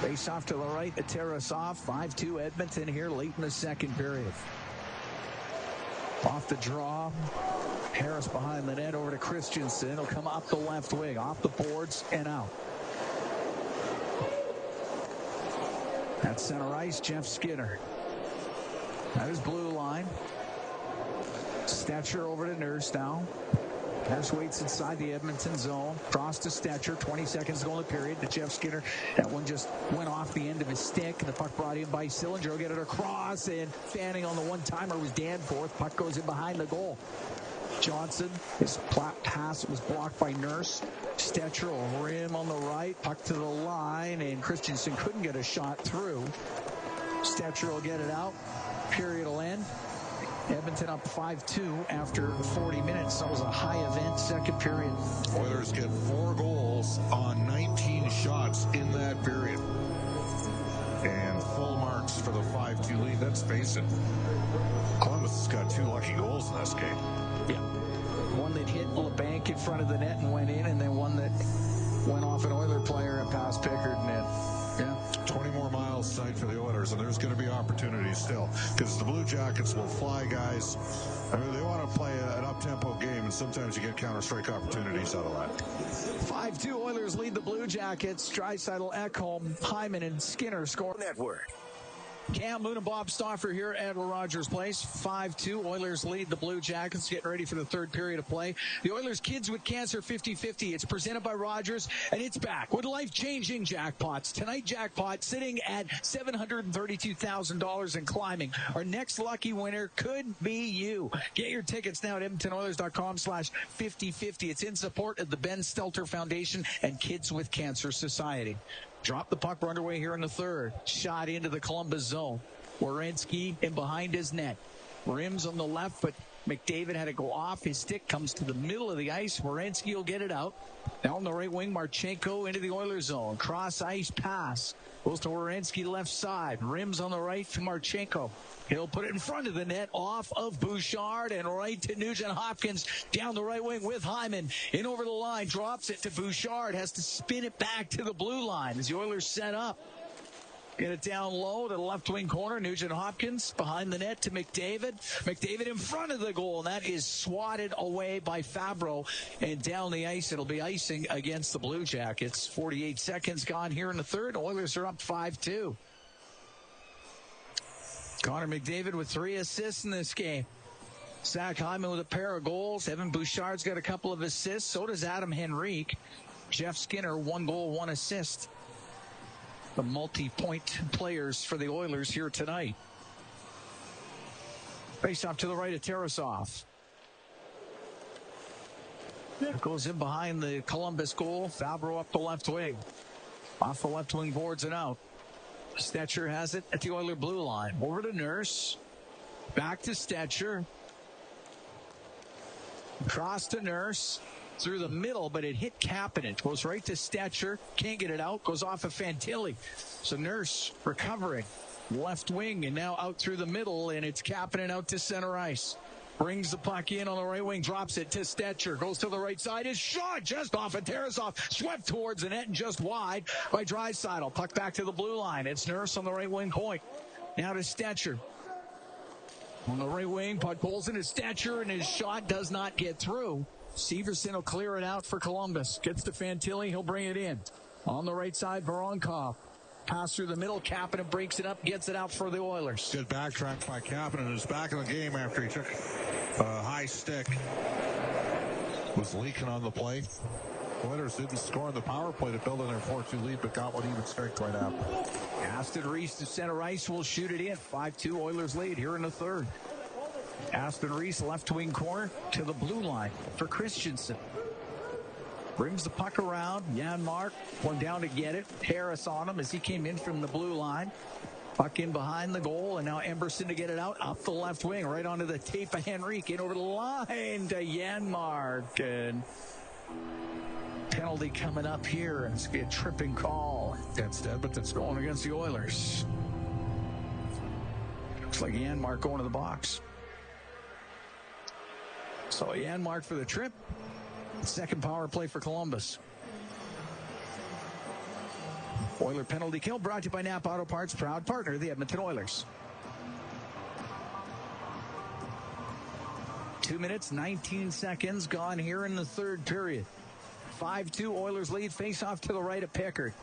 Face off to the right to Tarasov. 5-2 Edmonton here late in the second period. Off the draw. Harris behind the net over to Christensen. He'll come up the left wing. Off the boards and out. At center ice, Jeff Skinner. That is blue line. Stetcher over to Nurse now. Nurse waits inside the Edmonton zone. Cross to Stetcher. 20 seconds to go in the period to Jeff Skinner. That one just went off the end of his stick. The puck brought in by Sillinger. Will get it across, and fanning on the one-timer was Danforth. Puck goes in behind the goal. Johnson, his pass was blocked by Nurse. Stetcher will rim on the right, puck to the line, and Christensen couldn't get a shot through. Stetcher will get it out. Period will end. Edmonton up 5-2 after 40 minutes. That was a high event second period. Oilers get 4 goals on 19 shots in that period. And full marks for the 5-2 lead. Let's face it, Columbus has got 2 lucky goals in this game. Yeah. One that hit LeBanc in front of the net and went in, and then one that went off an Oiler player and past Pickard net. Yeah. 20 more miles sight for the Oilers, and there's going to be opportunities still, because the Blue Jackets will fly guys. I mean, they want to play an up-tempo game, and sometimes you get counter-strike opportunities out of that. 5-2 Oilers lead the Blue Jackets. Draisaitl, Ekholm, Hyman, and Skinner score. Network. Cam Moon and Bob Stauffer here at Rogers Place. 5-2. Oilers lead the Blue Jackets, getting ready for the third period of play. The Oilers Kids with Cancer 50-50. It's presented by Rogers, and it's back with life-changing jackpots. Tonight, jackpot sitting at $732,000 and climbing. Our next lucky winner could be you. Get your tickets now at EdmontonOilers.com/5050. It's in support of the Ben Stelter Foundation and Kids with Cancer Society. Drop the puck. We're underway here in the third. Shot into the Columbus zone. Werenski in behind his net. Rims on the left, but McDavid had to go off. His stick comes to the middle of the ice. Werenski will get it out. Down the right wing, Marchenko into the Oilers zone. Cross ice pass. Goes to Werenski left side. Rims on the right to Marchenko. He'll put it in front of the net, off of Bouchard, and right to Nugent Hopkins down the right wing with Hyman. In over the line, drops it to Bouchard, has to spin it back to the blue line as the Oilers set up. Get it down low to the left wing corner. Nugent Hopkins behind the net to McDavid. McDavid in front of the goal, and that is swatted away by Fabro. And down the ice, it'll be icing against the Blue Jackets. 48 seconds gone here in the third. Oilers are up 5-2. Connor McDavid with 3 assists in this game. Zach Hyman with a pair of goals. Evan Bouchard's got a couple of assists. So does Adam Henrique. Jeff Skinner, 1 goal, 1 assist. The multi-point players for the Oilers here tonight. Face off to the right of Tarasov. It goes in behind the Columbus goal. Fabro up the left wing. Off the left wing boards and out. Stetcher has it at the Oiler blue line. Over to Nurse. Back to Stetcher. Cross to Nurse. Through the middle, but it hit Kapanen. Goes right to Stetcher. Can't get it out. Goes off of Fantilli. So Nurse recovering. Left wing and now out through the middle, and it's Kapanen out to center ice. Brings the puck in on the right wing, drops it to Stetcher. Goes to the right side. His shot just off of Tarasov. Swept towards the net and just wide by Draisaitl. Puck back to the blue line. It's Nurse on the right wing point. Now to Stetcher. On the right wing, puck pulls in his Stetcher, and his shot does not get through. Severson will clear it out for Columbus. Gets to Fantilli. He'll bring it in. On the right side, Voronkov. Pass through the middle. Kapanen breaks it up, gets it out for the Oilers. Good backtrack by Kapanen, who's back in the game after he took a high stick. Was leaking on the play. Oilers didn't score on the power play to build on their 4-2 lead, but got one even strength right after. Aston Reese to center ice will shoot it in. 5-2 Oilers lead here in the third. Aston Reese left wing corner to the blue line for Christensen. Brings the puck around. Janmark went down to get it. Harris on him as he came in from the blue line. Puck in behind the goal, and now Emberson to get it out up the left wing, right onto the tape of Henrique. In over the line to Janmark. And penalty coming up here. It's going to be a tripping call against Edmonton. It's going against the Oilers. Looks like Janmark going to the box. So Janmark for the trip. Second power play for Columbus. Oiler penalty kill brought to you by Napa Auto Parts, proud partner of the Edmonton Oilers. 2 minutes, 19 seconds gone here in the third period. 5-2 Oilers lead. Face off to the right of Pickard.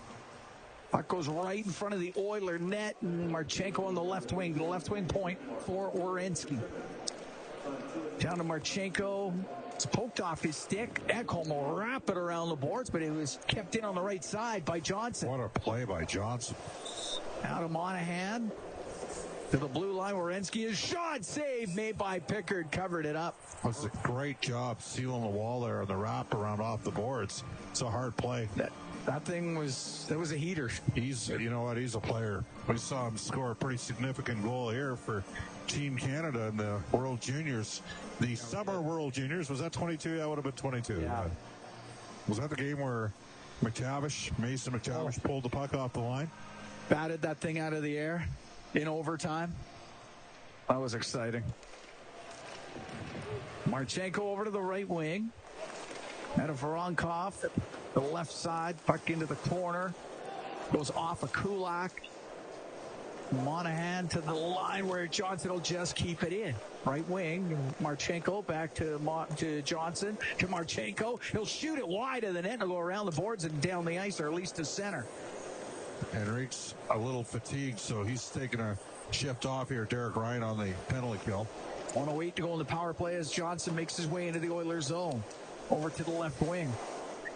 Puck goes right in front of the Oiler net, and Marchenko on the left wing point for Werenski. Down to Marchenko. It's poked off his stick. Ekholm will wrap it around the boards, but it was kept in on the right side by Johnson. What a play by Johnson. Out of Monahan. To the blue line, Werenski is shot, save made by Pickard, covered it up. That was a great job sealing the wall there on the wrap around off the boards. It's a hard play. That was a heater. He's a player. We saw him score a pretty significant goal here for Team Canada in the World Juniors. The Summer World Juniors, was that 22? That would have been 22. Yeah. Was that the game where Mason McTavish pulled the puck off the line? Batted that thing out of the air in overtime. That was exciting. Marchenko over to the right wing. And a Voronkov, the left side, puck into the corner. Goes off of Kulak. Monahan to the line where Johnson will just keep it in. Right wing, Marchenko back to Johnson, to Marchenko. He'll shoot it wide of the net and go around the boards and down the ice, or at least to center. Henrique's a little fatigued, so he's taking a shift off here. Derek Ryan on the penalty kill. 1:08 to go in the power play as Johnson makes his way into the Oilers zone. Over to the left wing.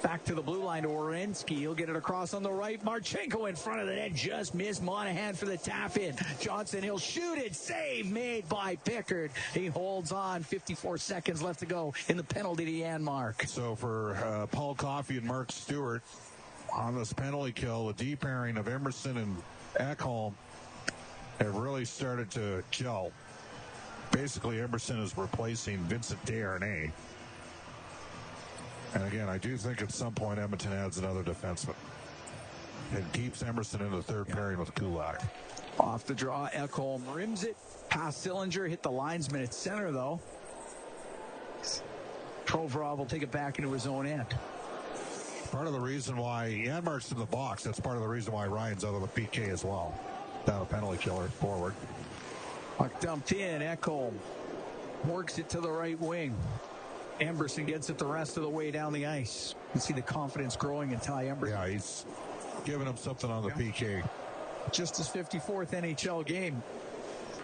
Back to the blue line to Werenski. He'll get it across on the right. Marchenko in front of the net. Just missed Monahan for the tap in. Johnson, he'll shoot it. Save made by Pickard. He holds on. 54 seconds left to go in the penalty to Janmark. So for Paul Coffey and Mark Stewart on this penalty kill, the deep pairing of Emerson and Ekholm have really started to gel. Basically, Emerson is replacing Vincent Desharnais. And again, I do think at some point Edmonton adds another defenseman and keeps Emerson in the third pairing with Kulak. Off the draw, Ekholm rims it. Past Sillinger, hit the linesman at center, though. Provorov will take it back into his own end. Part of the reason why Janmark's in the box, that's part of the reason why Ryan's out of the PK as well. Down a penalty killer forward. Puck dumped in. Ekholm works it to the right wing. Emberson gets it the rest of the way down the ice. You can see the confidence growing in Ty Emberson. Yeah, he's giving him something on the PK. Just his 54th NHL game.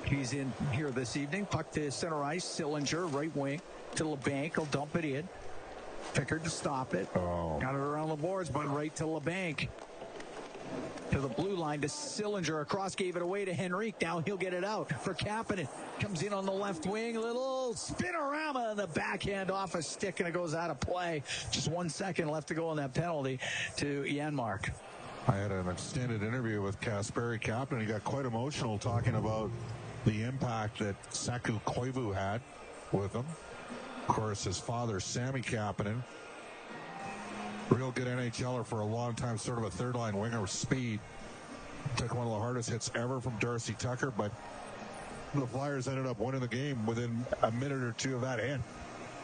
He's in here this evening. Puck to center ice. Sillinger, right wing to LeBanc. He'll dump it in. Pickard to stop it. Got it around the boards, but right to LeBanc. To the blue line to Sillinger. Across, gave it away to Henrique. Now he'll get it out for Kapanen. Comes in on the left wing. A little spinorama in the backhand off a stick, and it goes out of play. Just 1 second left to go on that penalty to Janmark. I had an extended interview with Kasperi Kapanen. He got quite emotional talking about the impact that Saku Koivu had with him. Of course, his father, Sammy Kapanen, real good NHLer for a long time, sort of a third-line winger with speed. Took one of the hardest hits ever from Darcy Tucker, but the Flyers ended up winning the game within a minute or two of that end.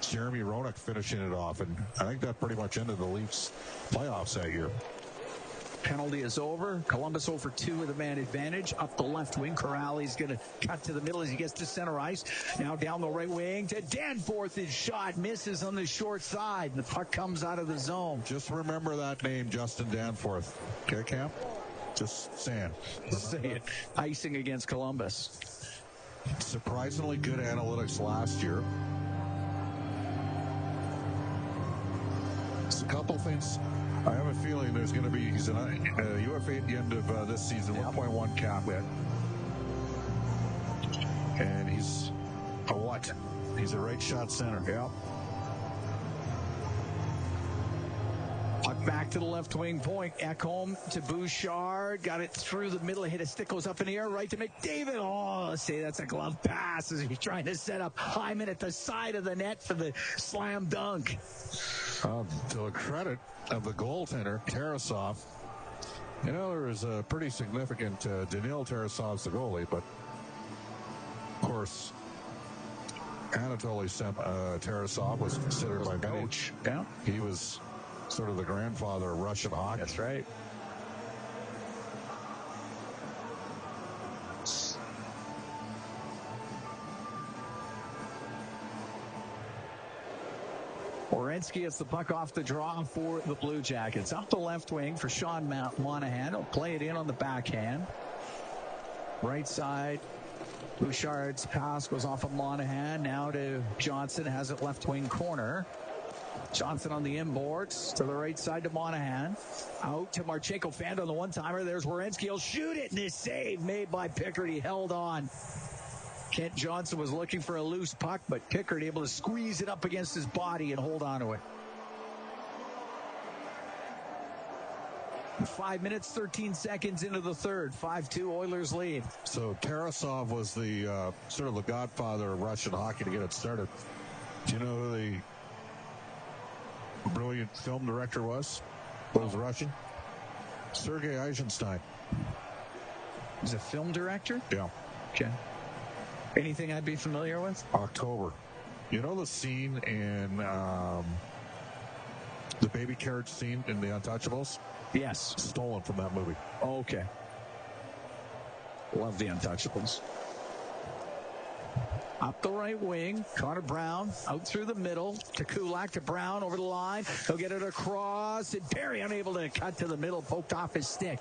Jeremy Roenick finishing it off, and I think that pretty much ended the Leafs' playoffs that year. Penalty is over. Columbus over 2 with a man advantage. Up the left wing. Corrali's going to cut to the middle as he gets to center ice. Now down the right wing to Danforth. His shot misses on the short side. The puck comes out of the zone. Just remember that name, Justin Danforth. Okay, Camp? Just saying. Say it. Icing against Columbus. Surprisingly good analytics last year. Just a couple things. I have a feeling there's going to be, he's a UFA at the end of this season, 1.1 cap hit. And he's a what? He's a right shot center. Yeah. Puck back to the left wing point. Ekholm to Bouchard. Got it through the middle. Hit a stick, goes up in the air. Right to McDavid. Oh, say that's a glove pass as he's trying to set up Hyman at the side of the net for the slam dunk. To the credit of the goaltender, Tarasov. You know, there was a pretty significant Daniil Tarasov's the goalie, but of course, Anatoly Tarasov was considered by many. Yeah. He was sort of the grandfather of Russian hockey. That's right. Werenski gets the puck off the draw for the Blue Jackets. Up the left wing for Sean Monahan. He'll play it in on the backhand. Right side. Bouchard's pass goes off of Monahan. Now to Johnson. Has it left wing corner. Johnson on the inboards to the right side to Monahan. Out to Marchenko. Fanned on the one-timer. There's Werenski. He'll shoot it, and his save made by Pickard. He held on. Kent Johnson was looking for a loose puck, but Pickard able to squeeze it up against his body and hold on to it. 5 minutes, 13 seconds into the third. 5-2 Oilers lead. So Tarasov was the sort of the godfather of Russian hockey to get it started. Do you know who the brilliant film director was? Was Russian? Sergei Eisenstein. He's a film director? Yeah. Okay. Anything I'd be familiar with? October. You know the scene in the baby carriage scene in The Untouchables? Yes. Stolen from that movie. Okay. Love The Untouchables. Up the right wing, Connor Brown out through the middle to Kulak to Brown over the line. He'll get it across, and Perry unable to cut to the middle, poked off his stick.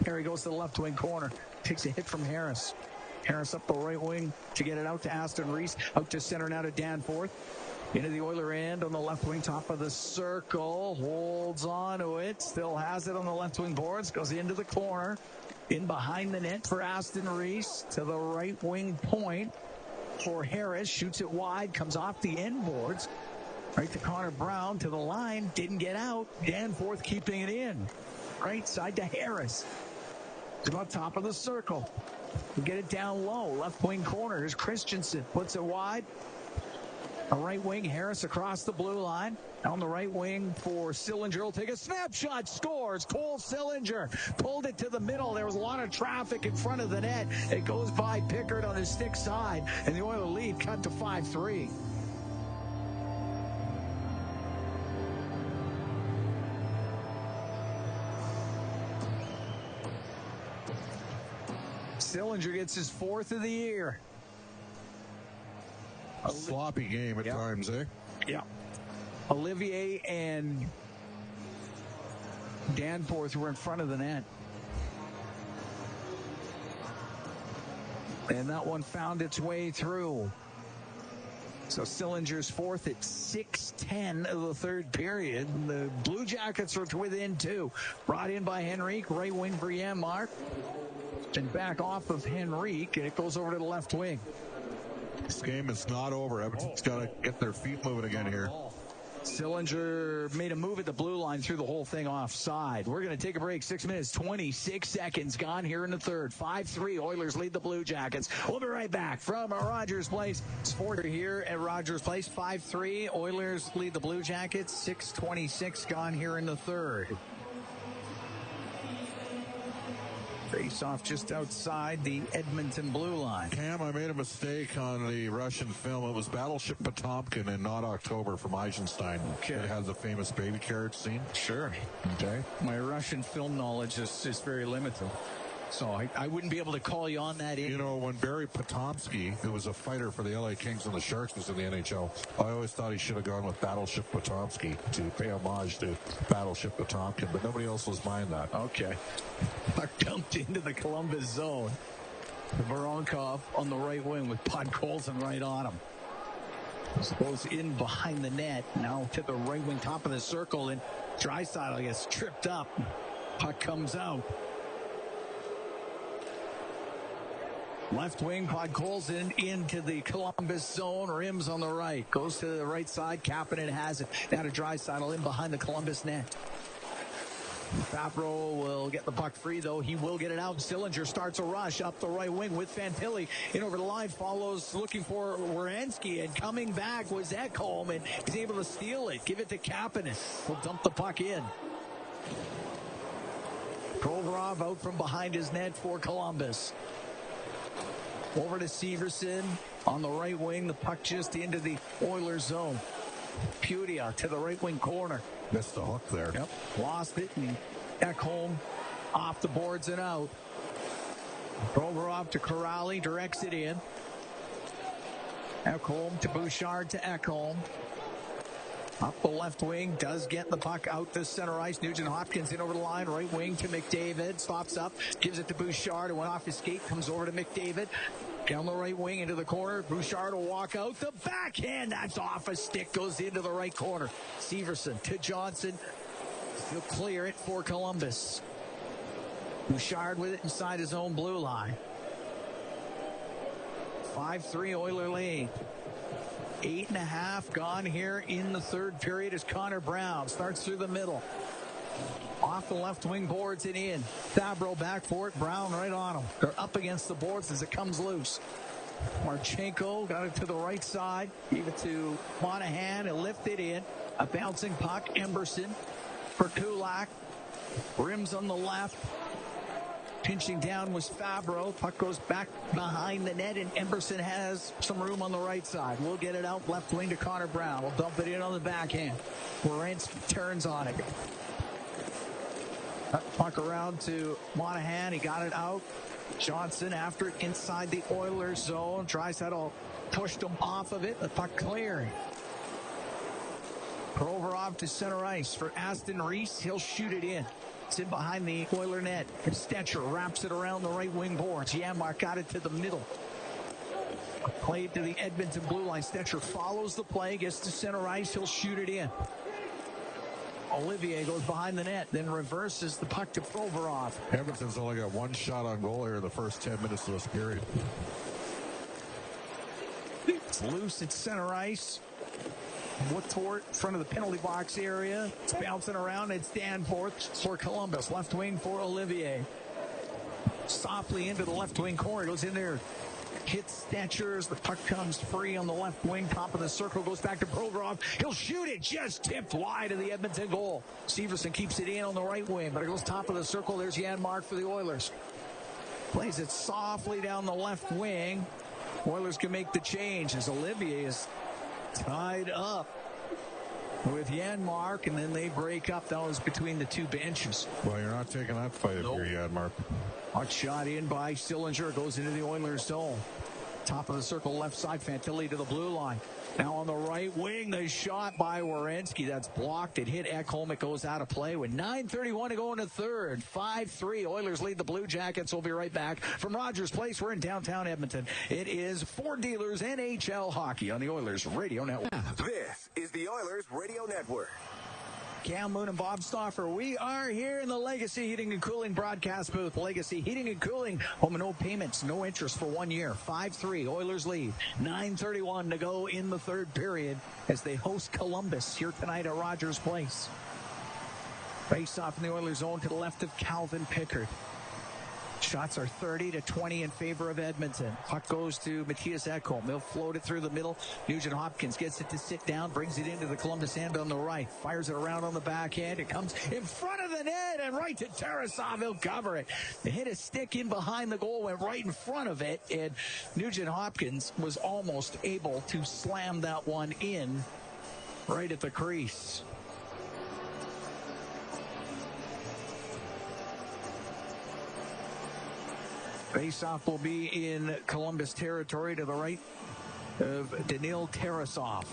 Perry goes to the left wing corner, takes a hit from Harris. Harris up the right wing to get it out to Aston Reese, out to center now to Danforth. Into the Oiler end on the left wing, top of the circle, holds on to it, still has it on the left wing boards, goes into the corner, in behind the net for Aston Reese, to the right wing point for Harris, shoots it wide, comes off the end boards, right to Connor Brown, to the line, didn't get out, Danforth keeping it in, right side to Harris, to about top of the circle, get it down low, left wing corner, here's Christensen, puts it wide, a right wing, Harris across the blue line. On the right wing for Sillinger. Will take a snapshot, scores. Cole Sillinger pulled it to the middle. There was a lot of traffic in front of the net. It goes by Pickard on his stick side, and the Oiler lead cut to 5-3. Sillinger gets his fourth of the year. A sloppy game at times, eh? Yeah. Olivier and Danforth were in front of the net. And that one found its way through. So Sillinger's fourth at 6:10 of the third period. The Blue Jackets are within two. Brought in by Henrique, right wing for Janmark. And back off of Henrique, and it goes over to the left wing. This game is not over. Edmonton's got to get their feet moving again here. Sillinger made a move at the blue line, threw the whole thing offside. We're going to take a break. 6 minutes, 26 seconds gone here in the third. 5-3, Oilers lead the Blue Jackets. We'll be right back from Rogers Place. Sport here at Rogers Place. 5-3, Oilers lead the Blue Jackets. 6:26 gone here in the third. Face off just outside the Edmonton blue line. Cam, I made a mistake on the Russian film. It was Battleship Potemkin and not October from Eisenstein. Okay. It has the famous baby carriage scene. Sure. Okay. My Russian film knowledge is very limited. So I wouldn't be able to call you on that. You know, when Barry Potomsky, who was a fighter for the LA Kings and the Sharks, was in the NHL, I always thought he should have gone with Battleship Potomsky to pay homage to Battleship Potemkin, but nobody else was buying that. Okay. Puck dumped into the Columbus zone. Voronkov on the right wing with Podkolzin right on him. Goes in behind the net. Now to the right wing, top of the circle, and Draisaitl gets tripped up. Puck comes out. Left wing, Podkolzin into the Columbus zone. Rims on the right. Goes to the right side. Kapanen has it. Now to Draisaitl in behind the Columbus net. Fabro will get the puck free, though. He will get it out. Sillinger starts a rush up the right wing with Fantilli. In over the line, follows looking for Werenski, and coming back was Ekholm, and he's able to steal it. Give it to Kapanen. He'll dump the puck in. Provorov out from behind his net for Columbus. Over to Severson on the right wing. The puck just into the Oilers zone. Pudia to the right wing corner. Missed the hook there. Yep. Lost it, and Ekholm off the boards and out. Provorov to Corrali, directs it in. Ekholm to Bouchard to Ekholm. Up the left wing, does get the puck out to center ice. Nugent Hopkins in over the line, right wing to McDavid. Stops up, gives it to Bouchard, who went off his skate, comes over to McDavid. Down the right wing into the corner. Bouchard will walk out. The backhand, that's off a stick, goes into the right corner. Severson to Johnson. He'll clear it for Columbus. Bouchard with it inside his own blue line. 5-3 Oiler lead. 8.5 gone here in the third period as Connor Brown starts through the middle. Off the left wing boards and in. Fabro back for it. Brown right on him. They're up against the boards as it comes loose. Marchenko got it to the right side. Gave it to Monahan and lifted in. A bouncing puck. Emberson for Kulak. Rims on the left. Pinching down was Fabro. Puck goes back behind the net, and Emberson has some room on the right side. We'll get it out left wing to Connor Brown. We'll dump it in on the backhand. Werenski turns on it. Puck around to Monahan. He got it out. Johnson after it inside the Oilers zone. Draisaitl pushed him off of it. The puck clearing. Provorov to center ice for Aston Reese. He'll shoot it in. It's in behind the Oiler net. Stetcher wraps it around the right wing boards. Janmark got it to the middle. Played to the Edmonton blue line. Stetcher follows the play, gets to center ice. He'll shoot it in. Olivier goes behind the net, then reverses the puck to Provorov. Edmonton's only got one shot on goal here in the first 10 minutes of this period. It's loose at center ice. Woodthorpe in front of the penalty box area. It's bouncing around. It's Danforth for Columbus. Left wing for Olivier. Softly into the left wing corner. Goes in there. Hits Stetchers. The puck comes free on the left wing. Top of the circle. Goes back to Provorov. He'll shoot it. Just tipped wide of the Edmonton goal. Severson keeps it in on the right wing. But it goes top of the circle. There's Janmark for the Oilers. Plays it softly down the left wing. Oilers can make the change as Olivier is tied up with Janmark, and then they break up. That was between the two benches. Well, you're not taking that fight if you're Janmark. Hot shot in by Sillinger. Goes into the Oilers zone. Top of the circle, left side. Fantilli to the blue line. Now on the right wing, the shot by Werenski. That's blocked. It hit Ekholm. It goes out of play with 9:31 to go in the third. 5-3. Oilers lead the Blue Jackets. We'll be right back from Rogers Place. We're in downtown Edmonton. It is Ford Dealers NHL Hockey on the Oilers Radio Network. This is the Oilers Radio Network. Cam Moon and Bob Stauffer. We are here in the Legacy Heating and Cooling broadcast booth. Legacy Heating and Cooling. Home and no payments, no interest for 1 year. 5-3. Oilers lead. 9:31 to go in the third period as they host Columbus here tonight at Rogers Place. Face off in the Oilers zone to the left of Calvin Pickard. Shots are 30-20 in favor of Edmonton. Puck goes to Matthias Ekholm. They'll float it through the middle. Nugent Hopkins gets it to sit down, brings it into the Columbus end on the right. Fires it around on the backhand. It comes in front of the net and right to Tarasov. He'll cover it. They hit a stick in behind the goal, went right in front of it, and Nugent Hopkins was almost able to slam that one in right at the crease. Face-off will be in Columbus territory to the right of Danil Tarasov.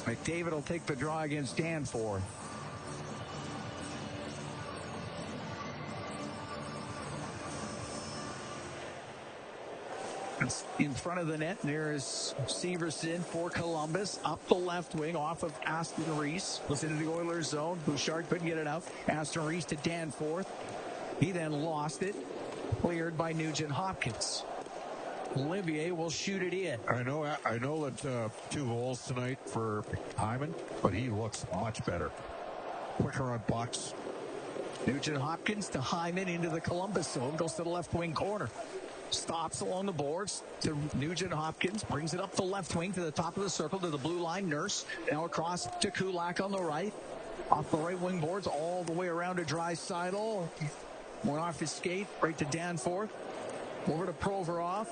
McDavid will take the draw against Danforth. In front of the net, there's Severson for Columbus. Up the left wing, off of Aston Reese. Was into the Oilers zone. Bouchard couldn't get it out. Aston Reese to Danforth. He then lost it. Cleared by Nugent Hopkins. Olivier will shoot it in. I know that 2 goals tonight for Hyman, but he looks much better. Quicker on pucks. Nugent Hopkins to Hyman into the Columbus zone. Goes to the left wing corner. Stops along the boards to Nugent Hopkins. Brings it up the left wing to the top of the circle to the blue line. Nurse. Now across to Kulak on the right. Off the right wing boards all the way around to Draisaitl. Went off his skate right to Danforth. Over to Provorov.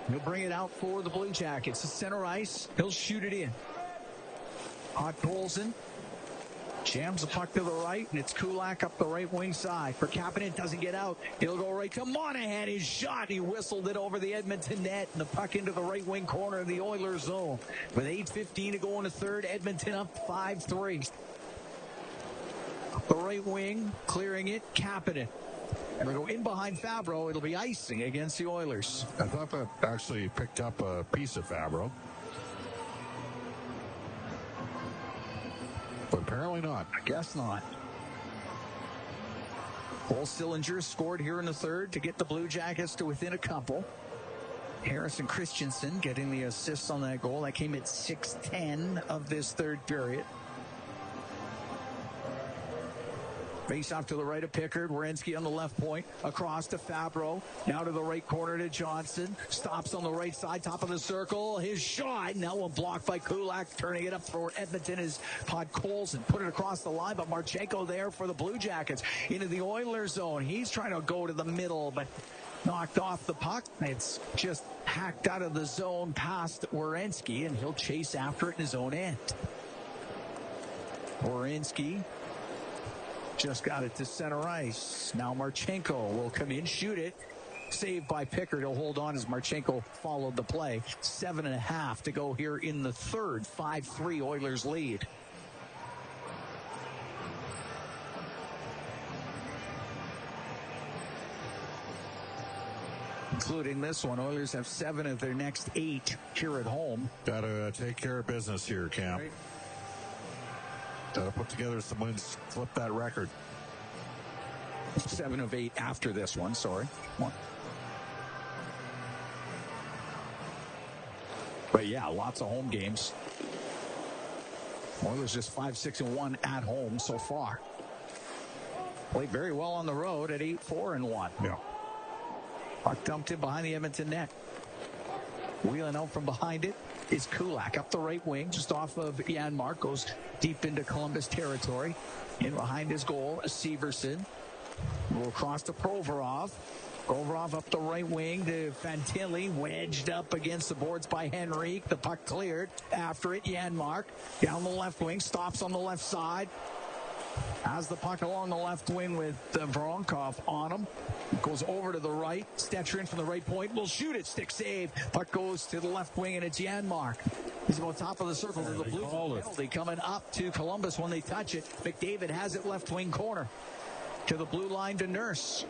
He'll bring it out for the Blue Jackets. The center ice. He'll shoot it in. Olsen jams the puck to the right, and it's Kulak up the right wing side. For Kapanen, doesn't get out. He'll go right to Monahan. His shot. He whistled it over the Edmonton net, and the puck into the right wing corner of the Oilers zone. With 8:15 to go in the third, Edmonton up 5-3. Up the right wing, clearing it, Kapanen. And we go in behind Fabro. It'll be icing against the Oilers. I thought that actually picked up a piece of Fabro. But apparently not. I guess not. Cole Sillinger scored here in the third to get the Blue Jackets to within a couple. Harrison Christensen getting the assists on that goal. That came at 6:10 of this third period. Face off to the right of Pickard. Werenski on the left point. Across to Fabro. Now to the right corner to Johnson. Stops on the right side. Top of the circle. His shot. Now one blocked by Kulak. Turning it up for Edmonton is Podkolzin. Put it across the line. But Marchenko there for the Blue Jackets. Into the Oilers zone. He's trying to go to the middle. But knocked off the puck. It's just hacked out of the zone past Werenski. And he'll chase after it in his own end. Werenski just got it to center ice. Now Marchenko will come in, shoot it. Saved by Pickard. He'll hold on as Marchenko followed the play. 7.5 to go here in the third. 5-3 Oilers lead. Including this one, Oilers have 7 of their next 8 here at home. Got to take care of business here, Cam. Right. Got to put together some wins, flip that record. 7 of 8 after this one, sorry. But yeah, lots of home games. Oilers just 5-6-1 at home so far. Played very well on the road at 8-4-1. Yeah. Puck dumped in behind the Edmonton net. Wheeling out from behind it is Kulak up the right wing, just off of Janmark, goes deep into Columbus territory. In behind his goal, Severson. Will cross to Provorov. Provorov up the right wing to Fantilli, wedged up against the boards by Henrique. The puck cleared. After it, Janmark down the left wing, stops on the left side. Has the puck along the left wing with Voronkov on him. Goes over to the right. Stetcher in from the right point. Will shoot it. Stick save. Puck goes to the left wing, and it's Janmark. He's about top of the circle to the blue penalty. Coming up to Columbus when they touch it. McDavid has it left wing corner. To the blue line to Nurse.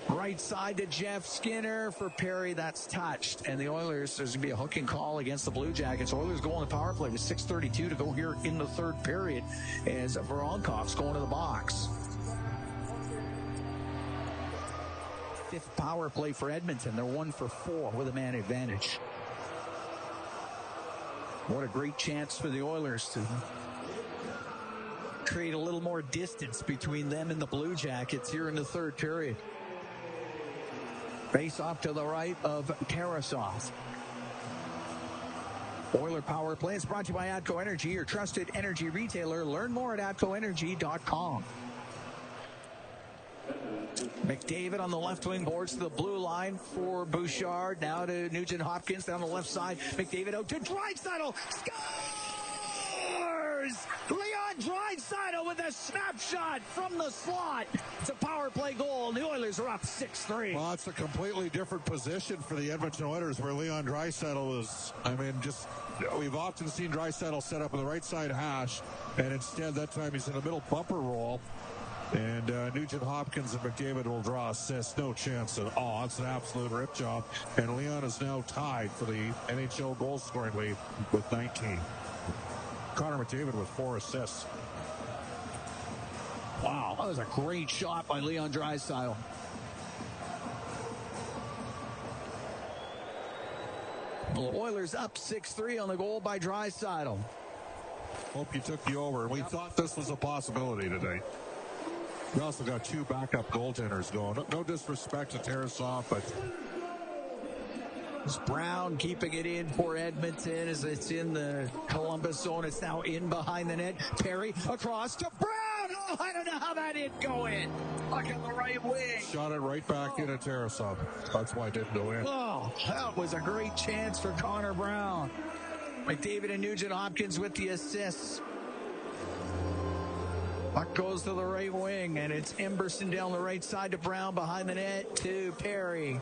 Right side to Jeff Skinner for Perry. That's touched. And the Oilers, there's going to be a hooking call against the Blue Jackets. Oilers go on the power play with 6:32 to go here in the third period as Voronkov's going to the box. Fifth power play for Edmonton. They're 1 for 4 with a man advantage. What a great chance for the Oilers to create a little more distance between them and the Blue Jackets here in the third period. Face off to the right of Tarasov. Oiler power play is brought to you by ATCO Energy, your trusted energy retailer. Learn more at atcoenergy.com. McDavid on the left wing boards to the blue line for Bouchard. Now to Nugent Hopkins down the left side. McDavid out to Draisaitl. Scores! Leon Draisaitl with a snapshot from the slot. It's a power play goal, and the Oilers are up 6-3. Well, it's a completely different position for the Edmonton Oilers where Leon Draisaitl is, we've often seen Draisaitl set up on the right side hash, and instead that time he's in the middle bumper roll. And Nugent Hopkins and McDavid will draw assists. No chance at all. It's an absolute rip job. And Leon is now tied for the NHL goal scoring lead with 19. Connor McDavid with 4 assists. Wow, that was a great shot by Leon Draisaitl. The Oilers up 6-3 on the goal by Draisaitl. Hope you took the over. We thought this was a possibility today. We also got 2 backup goaltenders going. No disrespect to Tarasov, but it's Brown keeping it in for Edmonton as it's in the Columbus zone. It's now in behind the net. Perry across to Brown. Oh, I don't know how that didn't go in. Look at the right wing. Shot it right back into Tarasov. That's why it didn't go in. Oh, that was a great chance for Connor Brown. McDavid and Nugent Hopkins with the assists. Puck goes to the right wing, and it's Emberson down the right side to Brown, behind the net to Perry.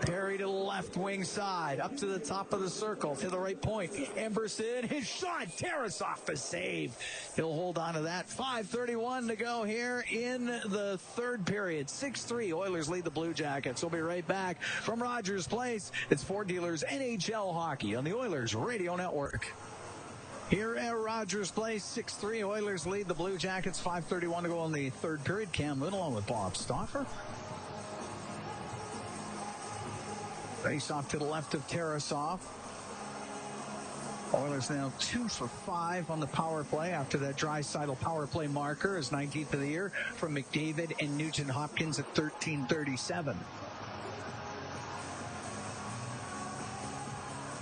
Perry to the left wing side, up to the top of the circle, to the right point. Emberson, his shot, Tarasov, a save. He'll hold on to that. 5:31 to go here in the third period. 6-3, Oilers lead the Blue Jackets. We'll be right back from Rogers Place. It's Ford Dealers NHL Hockey on the Oilers Radio Network. Here at Rogers Place, 6-3, Oilers lead the Blue Jackets. 5:31 to go in the third period. Cam Little on with Bob Stauffer. Face off to the left of Tarasov. Oilers now 2 for 5 on the power play after that Draisaitl power play marker is 19th of the year from McDavid and Nugent Hopkins at 13:37.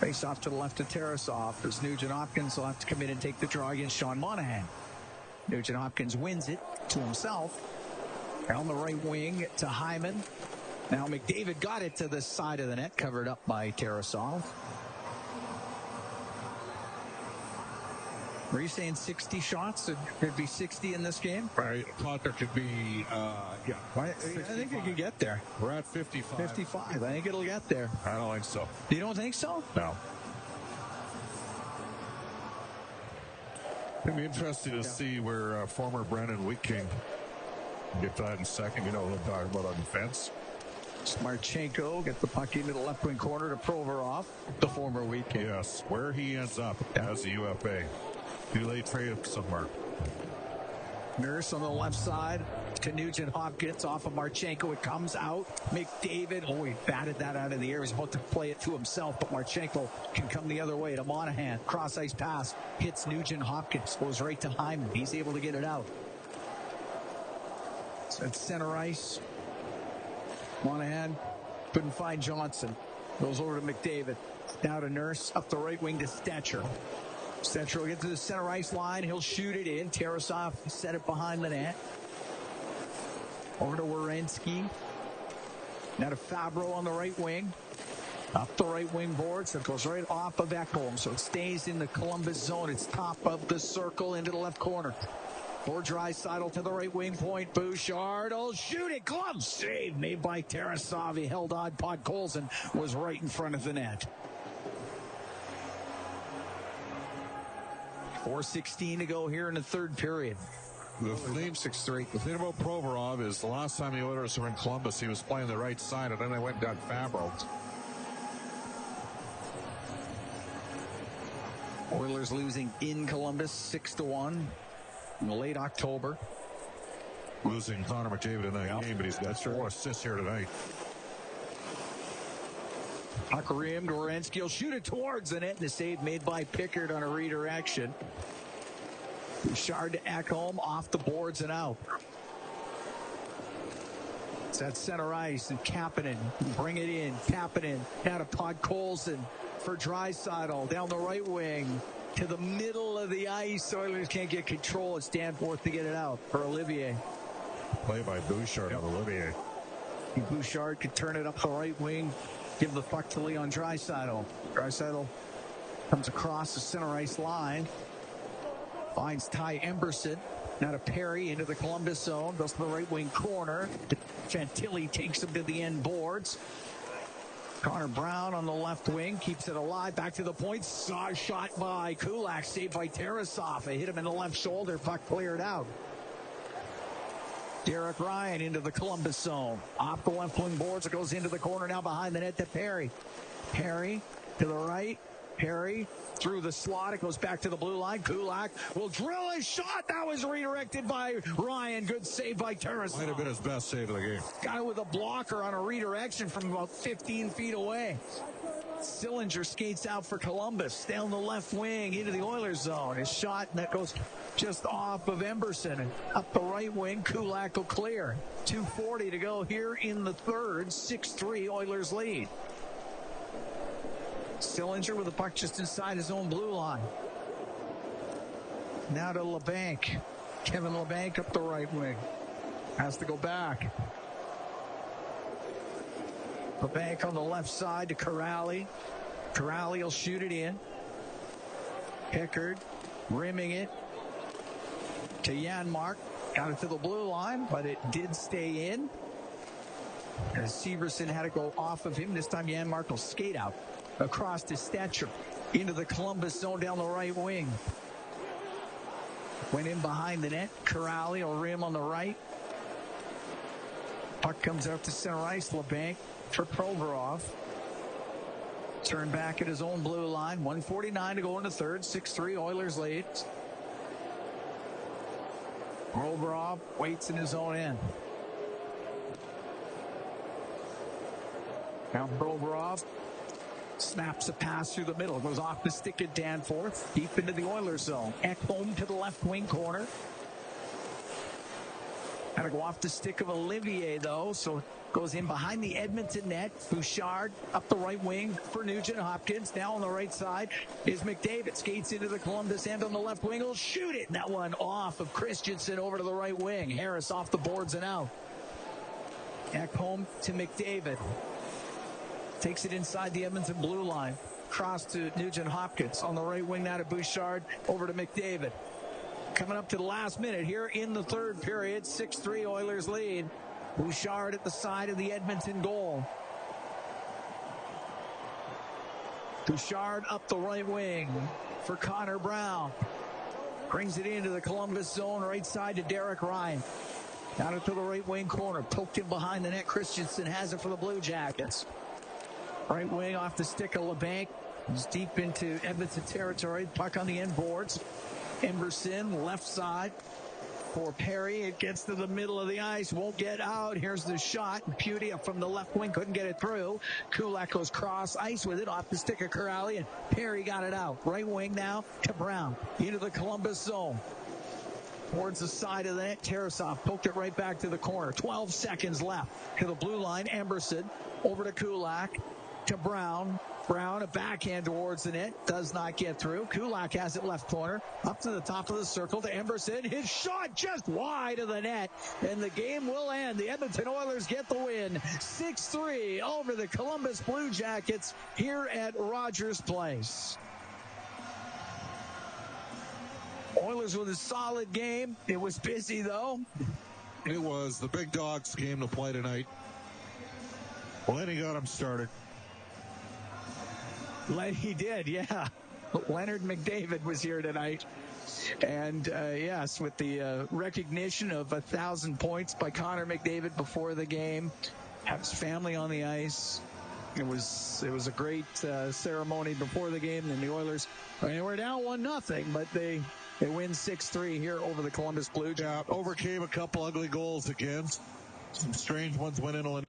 Face off to the left of Tarasov as Nugent Hopkins will have to come in and take the draw against Sean Monahan. Nugent Hopkins wins it to himself. On the right wing to Hyman. Now McDavid got it to the side of the net, covered up by Tarasov. Were you saying 60 shots? It could be 60 in this game? I thought there could be, yeah. I think it could get there. We're at 55. 55. I think it'll get there. I don't think so. You don't think so? No. It'd be interesting to see where former Brandon Wheat King, get that in a second, you know, we'll talk about on defense. Marchenko get the puck into the left wing corner to Provorov, the former Wheat King. Yes, where he ends up as a UFA. Do they trade him somewhere? Nurse on the left side to Nugent Hopkins off of Marchenko. It comes out. McDavid, he batted that out of the air. He's about to play it to himself, but Marchenko can come the other way to Monahan. Cross ice pass, hits Nugent Hopkins, goes right to Hyman. He's able to get it out. So at center ice, Monahan couldn't find Johnson. Goes over to McDavid. Now to Nurse, up the right wing to Stetcher. Stetcher will get to the center ice line. He'll shoot it in. Tarasov set it behind the net. Over to Werenski. Now to Fabro on the right wing. Up the right wing boards. It goes right off of Ekholm. So it stays in the Columbus zone. It's top of the circle into the left corner. For Draisaitl to the right wing point. Bouchard will shoot it. Glove save made by Tarasov. He held on. Podkolzin was right in front of the net. 4:16 to go here in the third period. The thing 6-3. The thing about Provorov is the last time the Oilers were in Columbus, he was playing the right side, and then they went and got Fabro. Oilers losing in Columbus 6-1 in late October. Losing Connor McDavid in that game, but he's got 4 assists here tonight. Puck rimmed. Werenski will shoot it towards the net, and the save made by Pickard on a redirection. Bouchard to Ekholm, off the boards and out. It's at center ice, and Kapanen bring it in. Kapanen out of Podkolzin for Draisaitl down the right wing to the middle of the ice. Oilers can't get control. It's Danforth to get it out for Olivier. Play by Bouchard on Olivier. Bouchard could turn it up the right wing. Give the puck to Leon Draisaitl. Draisaitl comes across the center ice line. Finds Ty Emberson. Now to Perry into the Columbus zone. Goes to the right wing corner. Fantilli takes him to the end boards. Connor Brown on the left wing. Keeps it alive. Back to the point. Shot by Kulak. Saved by Tarasov. It hit him in the left shoulder. Puck cleared out. Derek Ryan into the Columbus zone. Off the left wing boards. It goes into the corner now behind the net to Perry. Perry to the right. Perry through the slot. It goes back to the blue line. Kulak will drill his shot. That was redirected by Ryan. Good save by Tarasov. Might have been his best save of the game. Got it with a blocker on a redirection from about 15 feet away. Sillinger skates out for Columbus. Down the left wing into the Oilers zone. His shot, and that goes just off of Emberson. And up the right wing, Kulak will clear. 2:40 to go here in the third. 6-3 Oilers lead. Sillinger with the puck just inside his own blue line. Now to LeBanc. Kevin LeBanc up the right wing. Has to go back. LeBanc on the left side to Corrali. Corrali will shoot it in. Pickard rimming it. to Janmark. Got it to the blue line, but it did stay in. As Severson had to go off of him. This time Janmark will skate out across to Stetcher into the Columbus zone down the right wing. Went in behind the net. Corrali will rim on the right. Puck comes out to center ice. LeBanc for Provorov. Turn back at his own blue line. 1:49 to go in the third. 6-3 Oilers lead. Provorov waits in his own end. Now Provorov snaps a pass through the middle. Goes off the stick at Danforth. Deep into the Oilers zone. Ekholm to the left wing corner. Got to go off the stick of Olivier, though. So goes in behind the Edmonton net. Bouchard up the right wing for Nugent Hopkins. Now on the right side is McDavid. Skates into the Columbus end on the left wing. He'll shoot it. And that one off of Christensen over to the right wing. Harris off the boards and out. Ekholm to McDavid. Takes it inside the Edmonton blue line. Cross to Nugent Hopkins. On the right wing now to Bouchard. Over to McDavid. Coming up to the last minute here in the third period. 6-3 Oilers lead. Bouchard at the side of the Edmonton goal. Bouchard up the right wing for Connor Brown. Brings it into the Columbus zone. Right side to Derek Ryan. Down it to the right wing corner. Poked in behind the net. Christensen has it for the Blue Jackets. Right wing off the stick of LeBanc. He's deep into Edmonton territory. Puck on the end boards. Emberson, left side for Perry. It gets to the middle of the ice. Won't get out. Here's the shot. Putia from the left wing couldn't get it through. Kulak goes cross ice with it off the stick of Corrali, and Perry got it out. Right wing now to Brown. Into the Columbus zone. Towards the side of the net. Tarasov poked it right back to the corner. 12 seconds left. To the blue line. Emberson over to Kulak. To Brown. Brown, a backhand towards the net. Does not get through. Kulak has it left corner. Up to the top of the circle to Emberson. His shot just wide of the net. And the game will end. The Edmonton Oilers get the win. 6-3 over the Columbus Blue Jackets here at Rogers Place. Oilers with a solid game. It was busy, though. It was the big dogs game to play tonight. Lenny got him started. He did, yeah. Leonard McDavid was here tonight. And, yes, with the recognition of 1,000 points by Connor McDavid before the game. Had his family on the ice. It was a great ceremony before the game. And the Oilers, they were down 1-0, but they win 6-3 here over the Columbus Blue Jackets. Yeah, overcame a couple ugly goals against. Some strange ones went in.